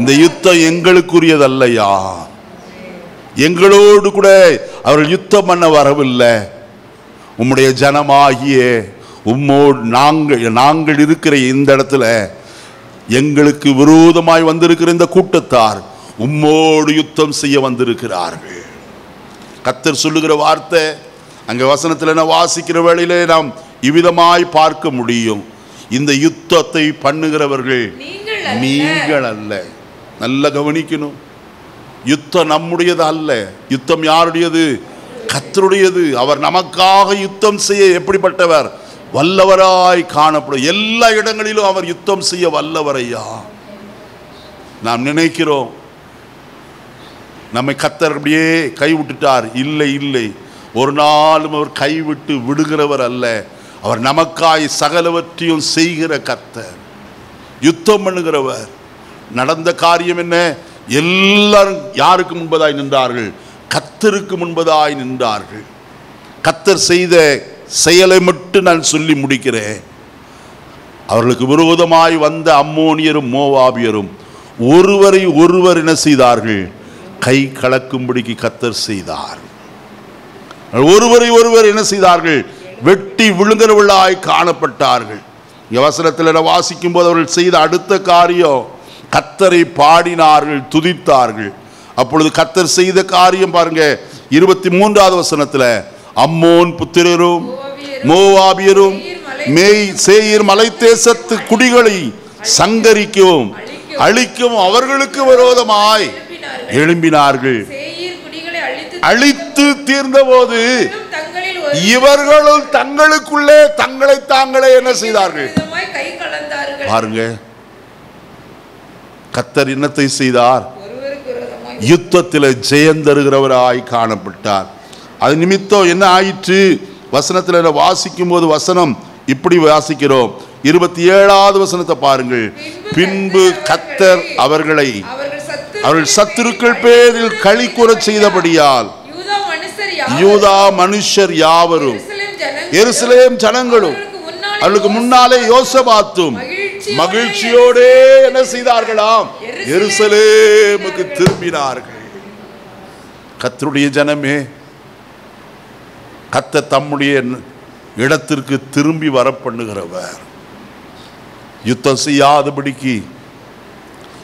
இந்த யுத்தம் எங்களுக்குரியதல்லையா, எங்களோடு கூட அவர்கள் யுத்தம் பண்ண வரவில்லை, உம்முடைய ஜனமாகிய உம்மோடு நாங்கள் இருக்கிற இந்த இடத்துல எங்களுக்கு விரோதமாய் வந்திருக்கிற இந்த கூட்டத்தார் உம்மோடு யுத்தம் செய்ய வந்திருக்கிறார்கள். கர்த்தர் சொல்லுகிற வார்த்தை அங்க வசனத்தில் நான் வாசிக்கிற வேளையிலே நாம் இவ்விதமாய் பார்க்க முடியும். இந்த யுத்தத்தை பண்ணுகிறவர்கள் நீங்கள் அல்ல. நல்ல கவனிக்கணும். யுத்தம் நம்முடையது அல்ல. யுத்தம் யாருடையது? கர்த்தருடையது. அவர் நமக்காக யுத்தம் செய்ய எப்படிப்பட்டவர்? வல்லவராய் காணப்படும். எல்லா இடங்களிலும் அவர் யுத்தம் செய்ய வல்லவரையா. நாம் நினைக்கிறோம் நம்மை கர்த்தர் அப்படியே கைவிட்டுட்டார். இல்லை இல்லை, ஒரு நாளும் அவர் கைவிட்டு விடுகிறவர் அல்ல. அவர் நமக்காய் சகலவற்றையும் செய்கிற கர்த்தர், யுத்தம் பண்ணுகிறவர். நடந்த காரியம் என்ன? எல்லாரும் யாருக்கு முன்பதாய் நின்றார்கள்? கர்த்தருக்கு முன்பதாய் நின்றார்கள். கர்த்தர் செய்த செயலை மட்டும் நான் சொல்லி முடிக்கிறேன். அவர்களுக்கு விரோதமாய் வந்த அம்மோனியரும் மோவாபியரும் ஒருவரை ஒருவர் என்ன செய்தார்கள்? கை கலக்கும்படிக்கு கர்த்தர் செய்தார். ஒருவரை ஒருவர் என்ன செய்தார்கள்? வெட்டி விழுங்குறவர்களாய் காணப்பட்டார்கள். வசனத்தில் வாசிக்கும் போது அவர்கள் செய்த அடுத்த காரியம், கர்த்தரை பாடினார்கள், துதித்தார்கள். அப்பொழுது கர்த்தர் செய்த காரியம் பாருங்க, 23வது வசனத்தில், அம்மோன் புத்திரரும் மோவாபியரும் சேயீர் மலை தேசத்து குடிகளை சங்கரிக்கவும் அழிக்கவும் அவர்களுக்கு விரோதமாய் எழும்பினார்கள். அழித்து தீர்ந்த போது இவர்களும் தங்களுக்குள்ளே தங்களை தாங்களே என்ன செய்தார்கள்? பாருங்க, கர்த்தர் என்னத்தை செய்தார்? யுத்தத்தில் ஜெயம் தருகிறவராய் காணப்பட்டார். அது நிமித்தம் என்ன ஆயிற்று? வசனத்தில் வாசிக்கும் போது வசனம் இப்படி வாசிக்கிறோம். 27வது வசனத்தை பாருங்கள். பின்பு கர்த்தர் அவர்கள் சத்துருக்கள் பேரில் களி கூறச் செய்தபடியால் யூதா மனுஷர் யாவரும் எருசலேம் ஜனங்களும் அவர்களுக்கு முன்னாலே யோசபாத்தும் மகிழ்ச்சியோடே என்ன செய்தார்களாம்? எருசலேமுக்கு திரும்பினார்கள். கர்த்தருடைய ஜனமே, கர்த்தர் தம்முடைய இடத்திற்கு திரும்பி வர பண்ணுகிறவர். யுத்தம் செய்யாதபடிக்கு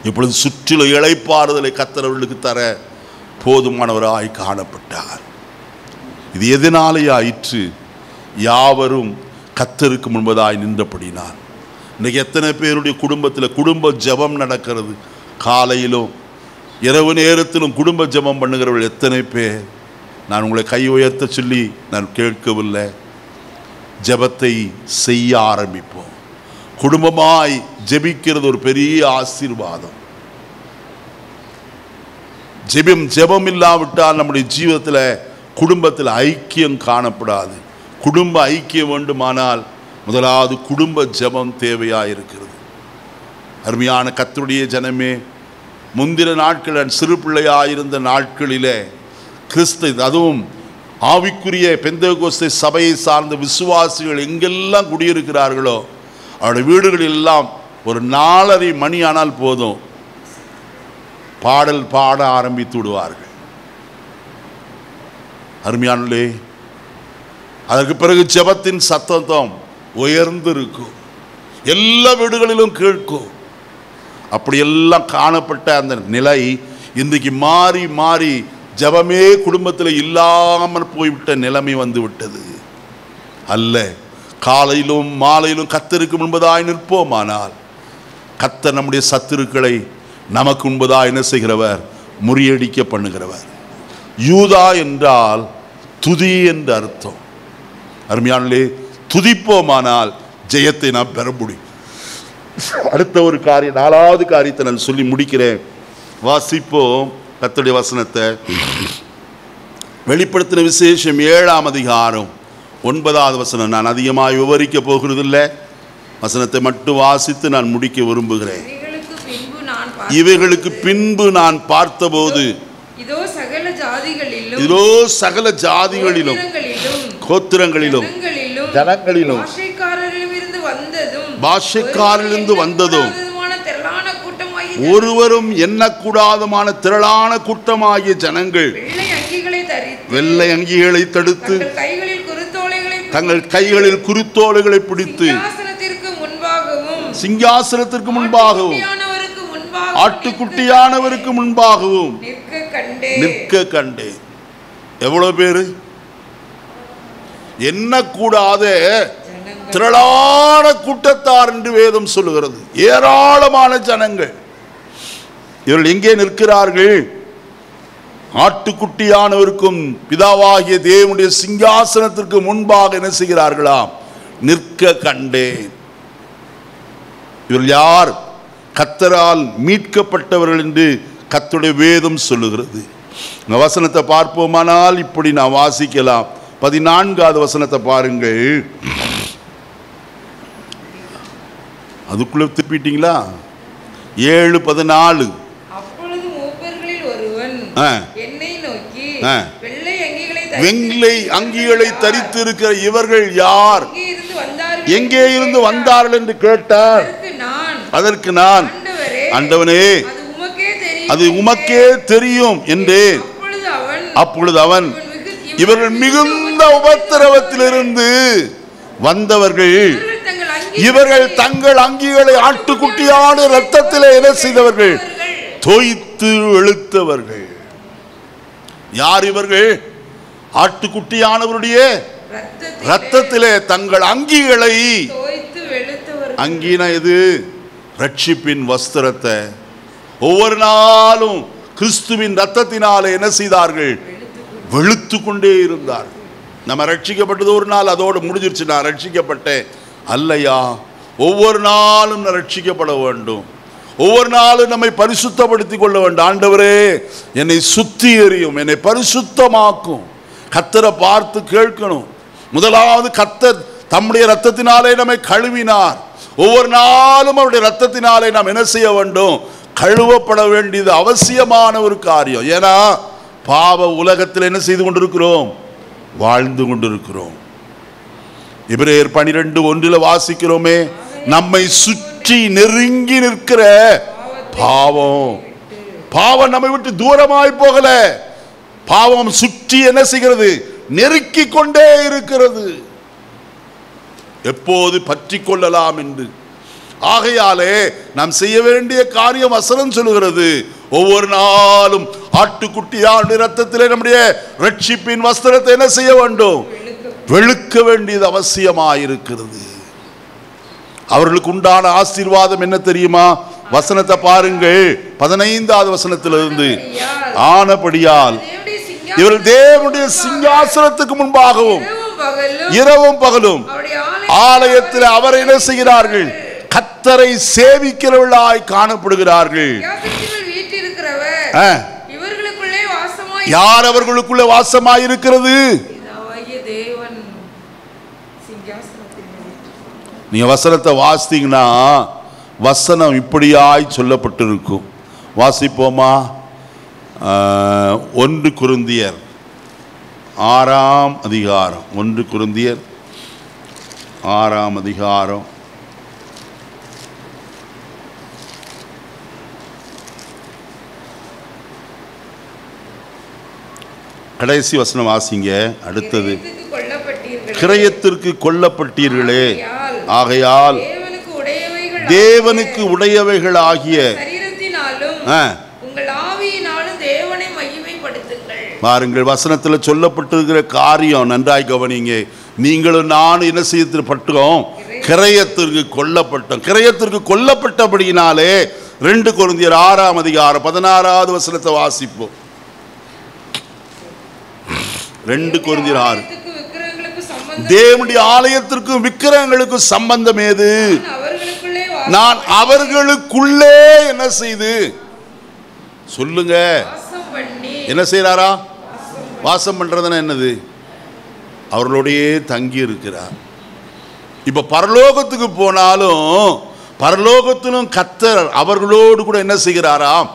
இப்பொழுது சுற்றிலும் இளைப்பாறுதலை கர்த்தர் அவர்களுக்கு தர போதுமானவராய் காணப்பட்டார். இது எதனாலே ஆயிற்று? யாவரும் கர்த்தருக்கு முன்பதாய் நின்றபடினார். இன்னைக்கு எத்தனை பேருடைய குடும்பத்தில் குடும்ப ஜெபம் நடக்கிறது? காலையிலும் இரவு நேரத்திலும் குடும்ப ஜெபம் பண்ணுகிறவர்கள் எத்தனை பேர்? நான் உங்களை கை உயர்த்த சொல்லி நான் கேட்கவில்லை. ஜெபத்தை செய்ய ஆரம்பிப்போம். குடும்பமாய் ஜெபிக்கிறது ஒரு பெரிய ஆசீர்வாதம். ஜெபம் இல்லாவிட்டால் நம்முடைய ஜீவிதத்தில் குடும்பத்தில் ஐக்கியம் காணப்படாது. குடும்ப ஐக்கியம் வேண்டுமானால் முதலாவது குடும்ப ஜெபம் தேவையாயிருக்கிறது. அருமையான கர்த்தருடைய ஜனமே, முந்தின நாட்கள் சிறு பிள்ளையாயிருந்த நாட்களிலே கிறிஸ்து, அதுவும் ஆவிக்குரிய பெந்தேகோஸ்தே சபையை சார்ந்த விசுவாசிகள் எங்கெல்லாம் குடியிருக்கிறார்களோ அவருடைய வீடுகளில் எல்லாம் ஒரு 4:30 மணி ஆனால் போதும், பாடல் பாட ஆரம்பித்து விடுவார்கள். அருமையானே, அதற்கு பிறகு ஜெபத்தின் சத்தம் உயர்ந்து இருக்கும், எல்லா வீடுகளிலும் கேட்கும். அப்படியெல்லாம் காணப்பட்ட அந்த நிலை இன்றைக்கு மாறி மாறி ஜெபமே குடும்பத்தில் இல்லாமல் போய்விட்ட நிலைமை வந்து விட்டது. அல்ல, காலையிலும் மாலையிலும் கர்த்தருக்கு முன்பதாய் நிற்போமானால் கர்த்தர் நம்முடைய சத்துருக்களை நமக்கு முன்பதாய் என்ன செய்கிறவர்? முறியடிக்க பண்ணுகிறவர். யூதா என்றால் துதி என்று அர்த்தம். அருமையானே, துதிப்போமானால் ஜெயத்தை நாம் பெற முடியும். அடுத்த ஒரு காரியம், 4வது காரியத்தை நான் சொல்லி முடிக்கிறேன். வாசிப்போம் கர்த்தருடைய வசனத்தை. வெளிப்படுத்தின விசேஷம் 7ஆம் அதிகாரம் 9வது வசனம். நான் அதிகமாக விவரிக்க போகிறதில்லை, வசனத்தை மட்டும் வாசித்து நான் முடிக்க விரும்புகிறேன். இவைகளுக்கு பின்பு நான் பார்த்தபோது இதோ சகல ஜாதிகளிலும் கோத்திரங்களிலும் ஜனங்களிலும் பாஷைக்காரிலிருந்து வந்ததும் ஒருவரும் எண்ணக்கூடாதமான திரளான கூட்டமாகிய ஜனங்கள் வெள்ளை அங்கிகளை தடுத்து தங்கள் கைகளில் குருத்தோலைகளை பிடித்து சிங்காசனத்திற்கு முன்பாகவும் ஆட்டுக்குட்டியானவருக்கு முன்பாகவும் நிற்க கண்டேன். எவ்வளவு பேரு? என்ன கூடாத திரளான கூட்டத்தார் என்று வேதம் சொல்லுகிறது. ஏராளமான ஜனங்கள். இவர்கள் எங்கே நிற்கிறார்கள்? ஆட்டுக்குட்டியானவருக்கும் பிதாவாகிய தேவனுடைய சிங்காசனத்திற்கு முன்பாக என்ன செய்கிறார்களாம்? நிற்க கண்டேன். இவர்கள் யார்? கர்த்தரால் மீட்கப்பட்டவர்கள் என்று கர்த்தருடைய வேதம் சொல்லுகிறது. இந்த வசனத்தை பார்ப்போமானால் இப்படி நான் வாசிக்கலாம். 14வது வசனத்தை பாருங்கள். அதுக்குள்ள திருப்பிட்டீங்களா? 7:14. வெள்ளை அங்கிகளை தரித்திருக்கிற இவர்கள் யார்? எங்கே இருந்து வந்தார்கள் என்று கேட்டார். அதற்கு நான், ஆண்டவனே அது உமக்கே தெரியும் என்றேன். அப்பொழுது அவன், இவர்கள் மிகுந்த உபத்திரவத்திலிருந்து வந்தவர்கள், இவர்கள் தங்கள் அங்கிகளை ஆட்டுக்குட்டியான இரத்தத்திலே என்ன செய்தவர்கள்? தோய்த்து வெளுத்தவர்கள். யார் இவர்கள்? ஆட்டுக்குட்டியானவருடைய இரத்தத்திலே தங்கள் அங்கிகளை, அங்கினா இது ரட்சிப்பின் வஸ்திரத்தை ஒவ்வொரு நாளும் கிறிஸ்துவின் இரத்தத்தினாலே என்ன செய்தார்கள்? வெளுத்து கொண்டே இருந்தார்கள். நம்ம ரட்சிக்கப்பட்டது ஒரு நாள் அதோடு முடிஞ்சிருச்சு, நான் ரட்சிக்கப்பட்டேன் அல்லையா. ஒவ்வொரு நாளும் நான் ரட்சிக்கப்பட வேண்டும். ஒவ்வொரு நாளும் நம்மை பரிசுத்தப்படுத்திக் கொள்ள வேண்டும். ஆண்டவரே என்னை சுத்திகரியும், என்னை பரிசுத்தமாக்கும். கர்த்தரை பார்த்து கேட்கணும். முதலாவது கர்த்தர் தம்முடைய இரத்தத்தினாலே நம்மை கழுவினார். ஒவ்வொரு நாளும் அவருடைய இரத்தத்தினாலே நாம் என்ன செய்ய வேண்டும்? கழுவப்பட வேண்டியது அவசியமான ஒரு காரியம். ஏன்னா பாவ உலகத்தில் என்ன செய்து கொண்டிருக்கிறோம்? வாழ்ந்து கொண்டிருக்கிறோம். எபிரேயர் 12:1 வாசிக்கிறோமே, நம்மை சுற்றி நெருங்கி நிற்கிற பாவம் நம்மை விட்டு தூரமாய் போகல. பாவம் சுற்றி என்ன செய்கிறது? நெருக்கி கொண்டே இருக்கிறது. எப்போது பற்றி கொள்ளலாம் என்று. ஆகையாலே நாம் செய்ய வேண்டிய காரியம் வசனம் சொல்லுகிறது. ஒவ்வொரு நாளும் ஆட்டுக்குட்டியான இரத்தத்திலே நம்முடைய ரட்சிப்பின் வஸ்திரத்தை என்ன செய்ய வேண்டும்? வெளுக்க வேண்டியது அவசியமாயிருக்கிறது. அவர்களுக்கு உண்டான ஆசீர்வாதம் என்ன தெரியுமா? வசனத்தை பாருங்கள். 15வது வசனத்திலிருந்து, ஆனபடியால் இவர்கள் தேவனுடைய சிங்காசனத்துக்கு முன்பாகவும் இரவும் பகலும் ஆலயத்தில் அவரை என்ன செய்கிறார்கள்? கர்த்தரை சேவிக்கிறவர்களாய் காணப்படுகிறார்கள். யார் அவர்களுக்குள்ளே வாசமாயிருக்கிறது? நீங்க வசனத்தை வாசித்தீங்கன்னா வசனம் இப்படியாய் சொல்லப்பட்டிருக்கும். வாசிப்போமா? 1 கொரிந்தியர் 6ஆம் அதிகாரம். 1 கொரிந்தியர் 6ஆம் அதிகாரம். கடைசி வசனம் வாசிங்க. அடுத்தது, கிரயத்திற்கு கொல்லப்பட்டீர்களே, ஆகையால் தேவனுக்கு உடையவைகள் ஆகிய பாருங்கள். வசனத்தில் சொல்லப்பட்டிருக்கிற காரியம் நன்றாய் கவனிங்க. நீங்களும் நானும் என்ன செய்யப்பட்டோம்? கிரயத்திற்கு கொல்லப்பட்டோம். கிரயத்திற்கு கொல்லப்பட்டபடியினாலே 2 கொரிந்தியர் 6ஆம் அதிகாரம் 16வது வசனத்தை வாசிப்போம். 2 கொரிந்தியர் 6. தேவனுடைய ஆலயத்திற்கும் விக்கிரகங்களுக்கும் சம்பந்தம் ஏது? நான் அவர்களுக்குள்ளே என்ன செய்து சொல்லுங்க? என்ன செய்யறாரா? வாசம் பண்றதுன்னா என்னது? அவர்களோடையே தங்கி இருக்கிறார். இப்ப பரலோகத்துக்கு போனாலும் பரலோகத்திலும் கர்த்தர் அவர்களோடு கூட என்ன செய்கிறாராம்?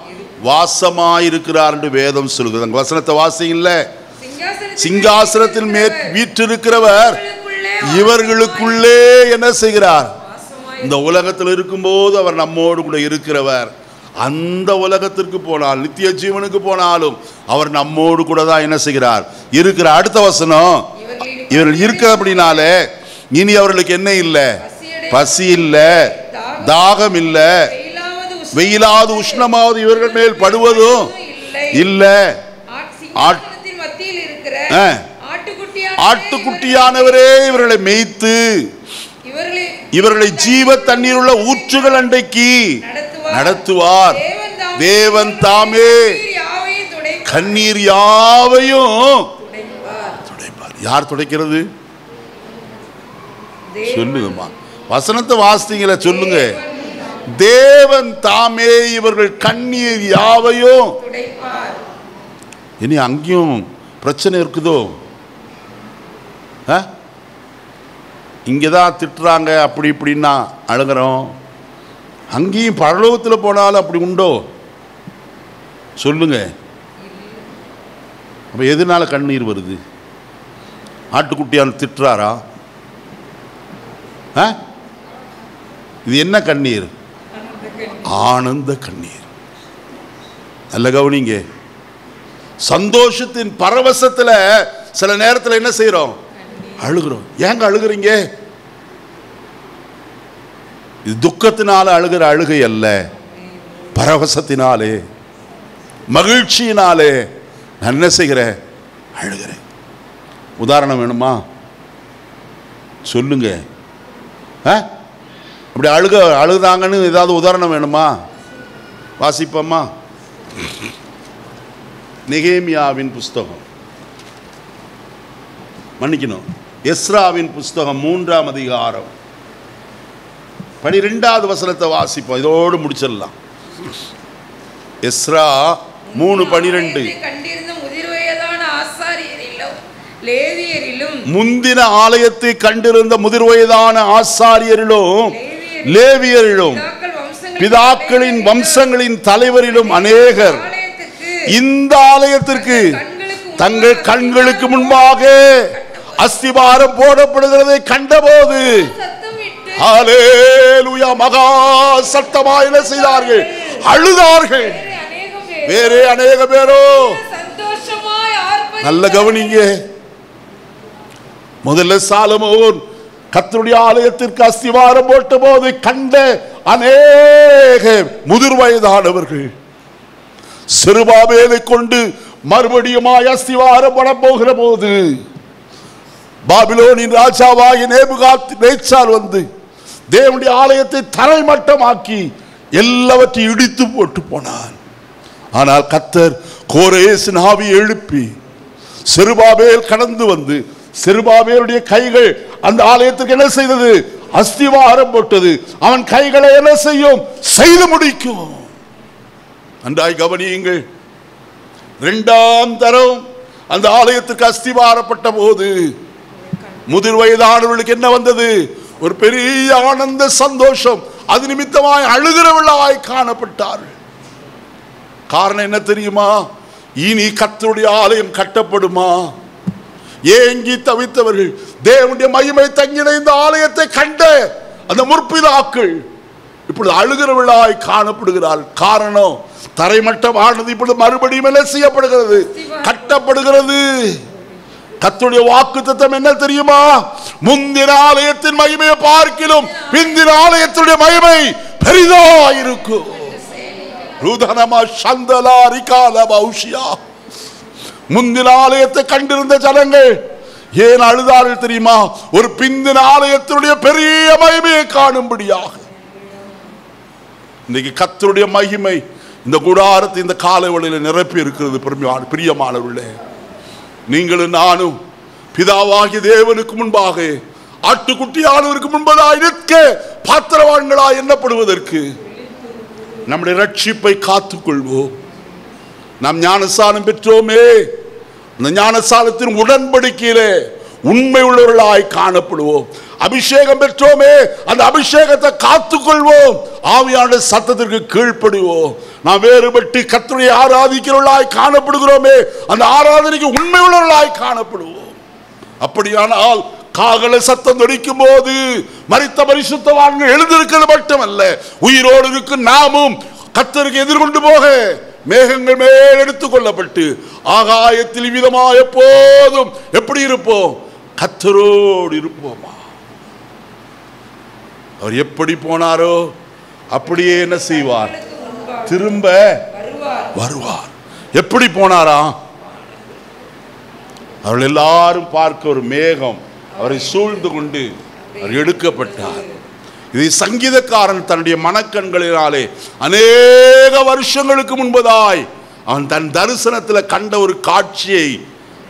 வாசமாயிருக்கிறார் என்று வேதம் சொல்கிறது. வசனத்தை வாசிங்கல்ல. சிங்காசனத்தில் வீற்றிருக்கிறவர் இவர்களுக்குள்ளே என்ன செய்கிறார்? இந்த உலகத்தில் இருக்கும்போது அவர் நம்மோடு கூட இருக்கிறவர். அந்த உலகத்திற்கு போனால், நித்திய ஜீவனுக்கு போனாலும் அவர் நம்மோடு கூட தான் என்ன செய்கிறார்? இருக்கிறார். அடுத்த வசனம், இவர்கள் இருக்க அப்படினால இனி அவர்களுக்கு என்ன இல்லை? பசி இல்லை, தாகம் இல்லை, வெயிலாவது உஷ்ணமாவது இவர்கள் மேல் படுவதும் இல்லை. ஆட்டுக்குட்டியானவரே இவர்களை மேய்த்து இவர்களை ஜீவ தண்ணீர் உள்ள ஊற்றுகள் அண்டைக்கு நடத்துவார். தேவன் தாமே கண்ணீர் யாவையும் துடைப்பார். யார் துடைக்கிறது? சொல்லுங்கம்மா, வசனத்தை வாசித்தீங்களா? சொல்லுங்க. தேவன் தாமே இவர்கள் கண்ணீர் யாவையும். இனி அங்கேயும் பிரச்சனை இருக்குதோ? இங்கதான் திட்டுறாங்க அப்படி இப்படின்னா அழுகிறோம், அங்கேயும் பரலோகத்தில் போனாலும் அப்படி உண்டோ? சொல்லுங்க. அப்ப எதனால கண்ணீர் வருது? ஆட்டுக்குட்டியான் திட்டுறாரா? இது என்ன கண்ணீர்? ஆனந்த கண்ணீர். நல்ல கவனிங்க. சந்தோஷத்தின் பரவசத்துல சில நேரத்தில் என்ன செய்யறோம்? அழுகிறோம். ஏங்க அழுகிறீங்க? இது துக்கத்தினால அழுகிற அழுகை அல்ல, பரவசத்தினாலே மகிழ்ச்சியினாலே நான் என்ன செய்கிறேன்? அழுகிறேன். உதாரணம் வேணுமா? சொல்லுங்க. அப்படி அழுதாங்கன்னு ஏதாவது உதாரணம் வேணுமா? வாசிப்போமா? நெகேமியாவின் புஸ்தகம், மன்னிக்கணும், எஸ்ராவின் புஸ்தகம் 3ஆம் அதிகாரம் 12வது வசனத்தை வாசிப்போம். இதோடு முடிச்சிடலாம். எஸ்ரா 3:12. முந்தின ஆலயத்தை கண்டிருந்த முதிர் வயதான ஆசாரியரிலும் லேவியரிலும் பிதாக்களின் வம்சங்களின் தலைவரிலும் அநேகர் இந்த ஆலயத்திற்கு தங்கள் கண்களுக்கு முன்பாக அஸ்திவாரம் போடப்படுகிறதை கண்டபோது ஹல்லேலூயா மகா சத்தமாய் என்ன செய்தார்கள்? அழுதார்கள். வேறே அநேக பேரோ நல்ல கவனிங்க. முதல்ல சாலமோன் கர்த்தருடைய ஆலயத்திற்கு அஸ்திவாரம் போட்ட போது கண்ட அநேக முதிர் வயதானவர்கள் செருபாபேலை கொண்டு மறுபடியுமாய் அஸ்திவாரம் போட போகிற போது பாபிலோனின் ராஜாவாகிய நேபுகாத்நேச்சார் வந்து தேவனுடைய ஆலயத்தை தரைமட்டமாக்கி எல்லாவற்றையும் இடித்து போட்டு போனான். ஆனால் கர்த்தர் கோரேசின் ஆவியை எழுப்பி செருபாபேல் கடந்து வந்து செருபாபேலுடைய கைகள் அந்த ஆலயத்துக்கு என்ன செய்தது? அஸ்திவாரம் போட்டது. அவன் கைகளை என்ன செய்யும்? செய்து முடிக்கும். நன்றாய் கவனியுங்கள். 2ஆம் தரம் அந்த ஆலயத்துக்கு அஸ்திவாரப்பட்ட போது முதிர் வயதானவர்களுக்கு என்ன வந்தது? ஒரு பெரிய ஆனந்த சந்தோஷம். அது நிமித்தமாய் அழுகிறவர்களாய் காணப்பட்டார்கள். காரணம் என்ன தெரியுமா? இனி கர்த்தருடைய ஆலயம் கட்டப்படுமா? ஏங்கி தவித்தவர்கள், தேவனுடைய மகிமை தங்கின இந்த ஆலயத்தை கண்ட அந்த முற்பிதாக்கள் இப்பொழுது அழுகிறவர்களாய் காணப்படுகிறார். காரணம், தரைமட்டமானது இப்பொழுது மறுபடியும் என்ன செய்யப்படுகிறது? கட்டப்படுகிறது. கர்த்தருடைய வாக்குத்தத்தம் என்ன தெரியுமா? முந்தின ஆலயத்தின் மகிமையை பார்க்கிலும் பிந்தின ஆலயத்துடைய மகிமை பெரிதாயிருக்கும். முந்தின ஆலயத்தை கண்டிருந்த ஜனங்கள் ஏன் அழுதார்கள் தெரியுமா? ஒரு பிந்தின ஆலயத்தினுடைய பெரிய மகிமையை காணும்படியாக. இன்னைக்கு கர்த்தருடைய மகிமை இந்த கூடாரத்தை இந்த காலை வேளையில் நிரப்பி இருக்கிறது. பிரியமானவர்களே, நீங்களும் நானும் பிதாவாகிய தேவனுக்கு முன்பாக ஆட்டுக்குட்டியானவருக்கு முன்பதாக நிற்க பாத்திரவான்களாய் எண்ணப்படுவதற்கு நம்முடைய ரட்சிப்பை காத்துக்கொள்வோம். நாம் ஞானஸ்நானம் பெற்றோமே, அந்த ஞானஸ்நானத்தின் உடன்படிக்கையிலே உண்மை உள்ளவர்களாய் காணப்படுவோம். அபிஷேகம் பெற்றோமே, அந்த அபிஷேகத்தை காத்துக்கொள்வோம். ஆவியான சத்தத்திற்கு கீழ்ப்படுவோம். நாம் வேறுபட்டு கர்த்தரை ஆராதிக்கிறவர்களாய் காணப்படுகிறோமே, அந்த ஆராதனைக்கு உண்மை உள்ளவர்களாய் காணப்படுவோம். அப்படியானால் காகல சத்தம் தொடிக்கும் போது மரித்த பரிசுத்தவான்கள் எழுந்திருக்கிறது மட்டுமல்ல, உயிரோடு இருக்கும் நாமும் கர்த்தருக்கு எதிர்கொண்டு போக மேகங்கள் மேல் எடுத்துக் கொள்ளப்பட்டு ஆகாயத்தில் விதமாக எப்போதும் எப்படி இருப்போம்? கர்த்தரோடு இருப்போமா? அவர் எப்படி போனாரோ அப்படியே என்ன செய்வார்? திரும்ப வருவார். எப்படி போனாரா? அவர்கள் எல்லாரும் பார்க்க ஒரு மேகம் அவரை சூழ்ந்து கொண்டு அவர் எடுக்கப்பட்டார். இதை சங்கீதக்காரன் தன்னுடைய மனக்கண்களினாலே அநேக வருஷங்களுக்கு முன்பதாய் அவன் தன் தரிசனத்தில் கண்ட ஒரு காட்சியை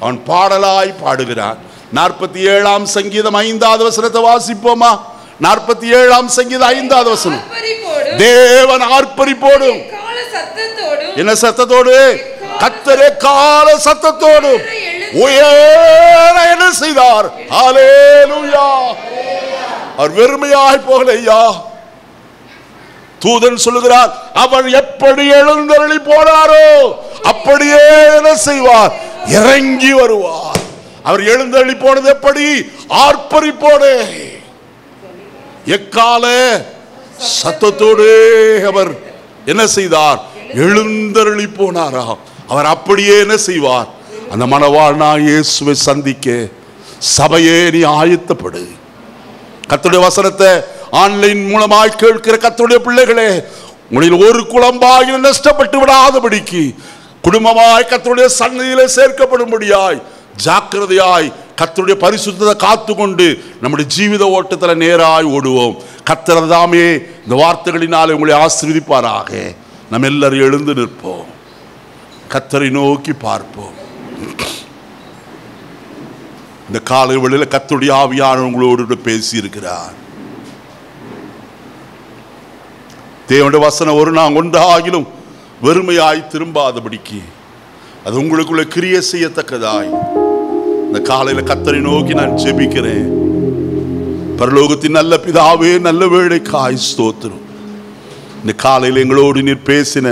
அவன் பாடலாய் பாடுகிறான். 47ஆம் சங்கீதம் 5வது வசனத்தை வாசிப்போமா? 47ஆம் சங்கீதம் 5வது வசனம். தேவன் ஆர்ப்பரிப்போடும் என்ன சத்தத்தோடு? கர்த்தரே கால சத்தத்தோடு உயர என்ன செய்தார்? ஹல்லேலூயா. அவர் வெறுமையாய் போகலையா? தூதன் சொல்லுகிறார், அவர் எப்படி எழுந்தருளி போனாரோ அப்படியே என்ன செய்வார்? இறங்கி வருவார். அவர் எழுந்தருளி போனது எப்படி? ஆர்ப்பரிப்போடு, எக்கால சத்தத்தோடு அவர் என்ன செய்தார்? எழுந்தருளி போனாரா? அவர் அப்படியே என்ன செய்வார்? அந்த மணவாளனா இயேசுவை சந்திக்க சபையே நீ ஆயத்தப்படு. கர்த்தருடைய வசனத்தை ஆன்லைன் மூலமாய் கேட்கிற கர்த்தருடைய பிள்ளைகளே, உங்களில் ஒரு குழம்பாக நஷ்டப்பட்டு விடாதபடிக்கு குடும்பமாய் கர்த்தருடைய சன்னதியிலே சேர்க்கப்படும்படியாய் ஜாக்கிரதையாய் கர்த்தருடைய பரிசுத்தத்தை காத்து கொண்டு நம்முடைய ஜீவித ஓட்டத்தில் நேராய் ஓடுவோம். கர்த்தர் தாமே இந்த வார்த்தைகளினாலே உங்களை ஆசீர்வதிப்பாராக. நம்ம எல்லாரும் எழுந்து நிற்போம், கர்த்தரை நோக்கி பார்ப்போம். இந்த காலை வேளையில் கர்த்தருடைய ஆவியானவர் உங்களோடு பேசி இருக்கிறார். தேவனுடைய வசனம் ஒரு நாள் ஒன்றாகிலும் வெறுமையாய் திரும்பாதபடிக்கு அது உங்களுக்குள்ள கிரியை செய்யத்தக்கதாய் இந்த காலையில் கர்த்தரை நோக்கி நான் ஜெபிக்கிறேன். பரலோகத்தின் நல்ல பிதாவே, நல்ல வேளைக்காய் ஸ்தோத்திரம். இந்த காலையில் எங்களோடு நீர் பேசின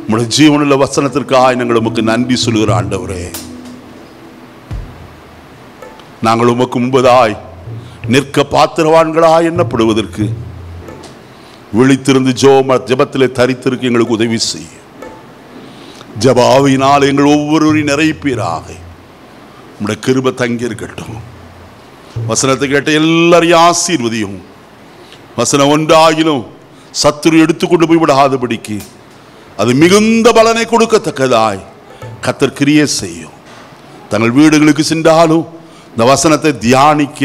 உங்களுடைய ஜீவனுள்ள வசனத்திற்காக நாங்கள் உமக்கு நன்றி சொல்கிற ஆண்டவரே. நாங்கள் உமக்கு முன்பதாய் நிற்க பாத்திரவான்களாய் எண்ணப்படுவதற்கு விழித்திருந்து ஜெபத்திலே தரித்திருக்க எங்களுக்கு உதவி செய்ய. ஜெபாவினால் எங்கள் ஒவ்வொருவரையும் நிறைப்பீராக. உம்முடைய கிருபை தங்கி இருக்கட்டும். வசனத்தை கேட்ட எல்லாரையும் ஆசீர்வதியும். வசனம் ஒன்றாகிலும் சத்துரு எடுத்துக்கொண்டு போய் விடாதபடிக்கு அது மிகுந்த பலனை கொடுக்கத்தக்கதாய் கர்த்தர் கிரியை செய்யும். தங்கள் வீடுகளுக்கு சென்றாலும் இந்த வசனத்தை தியானிக்க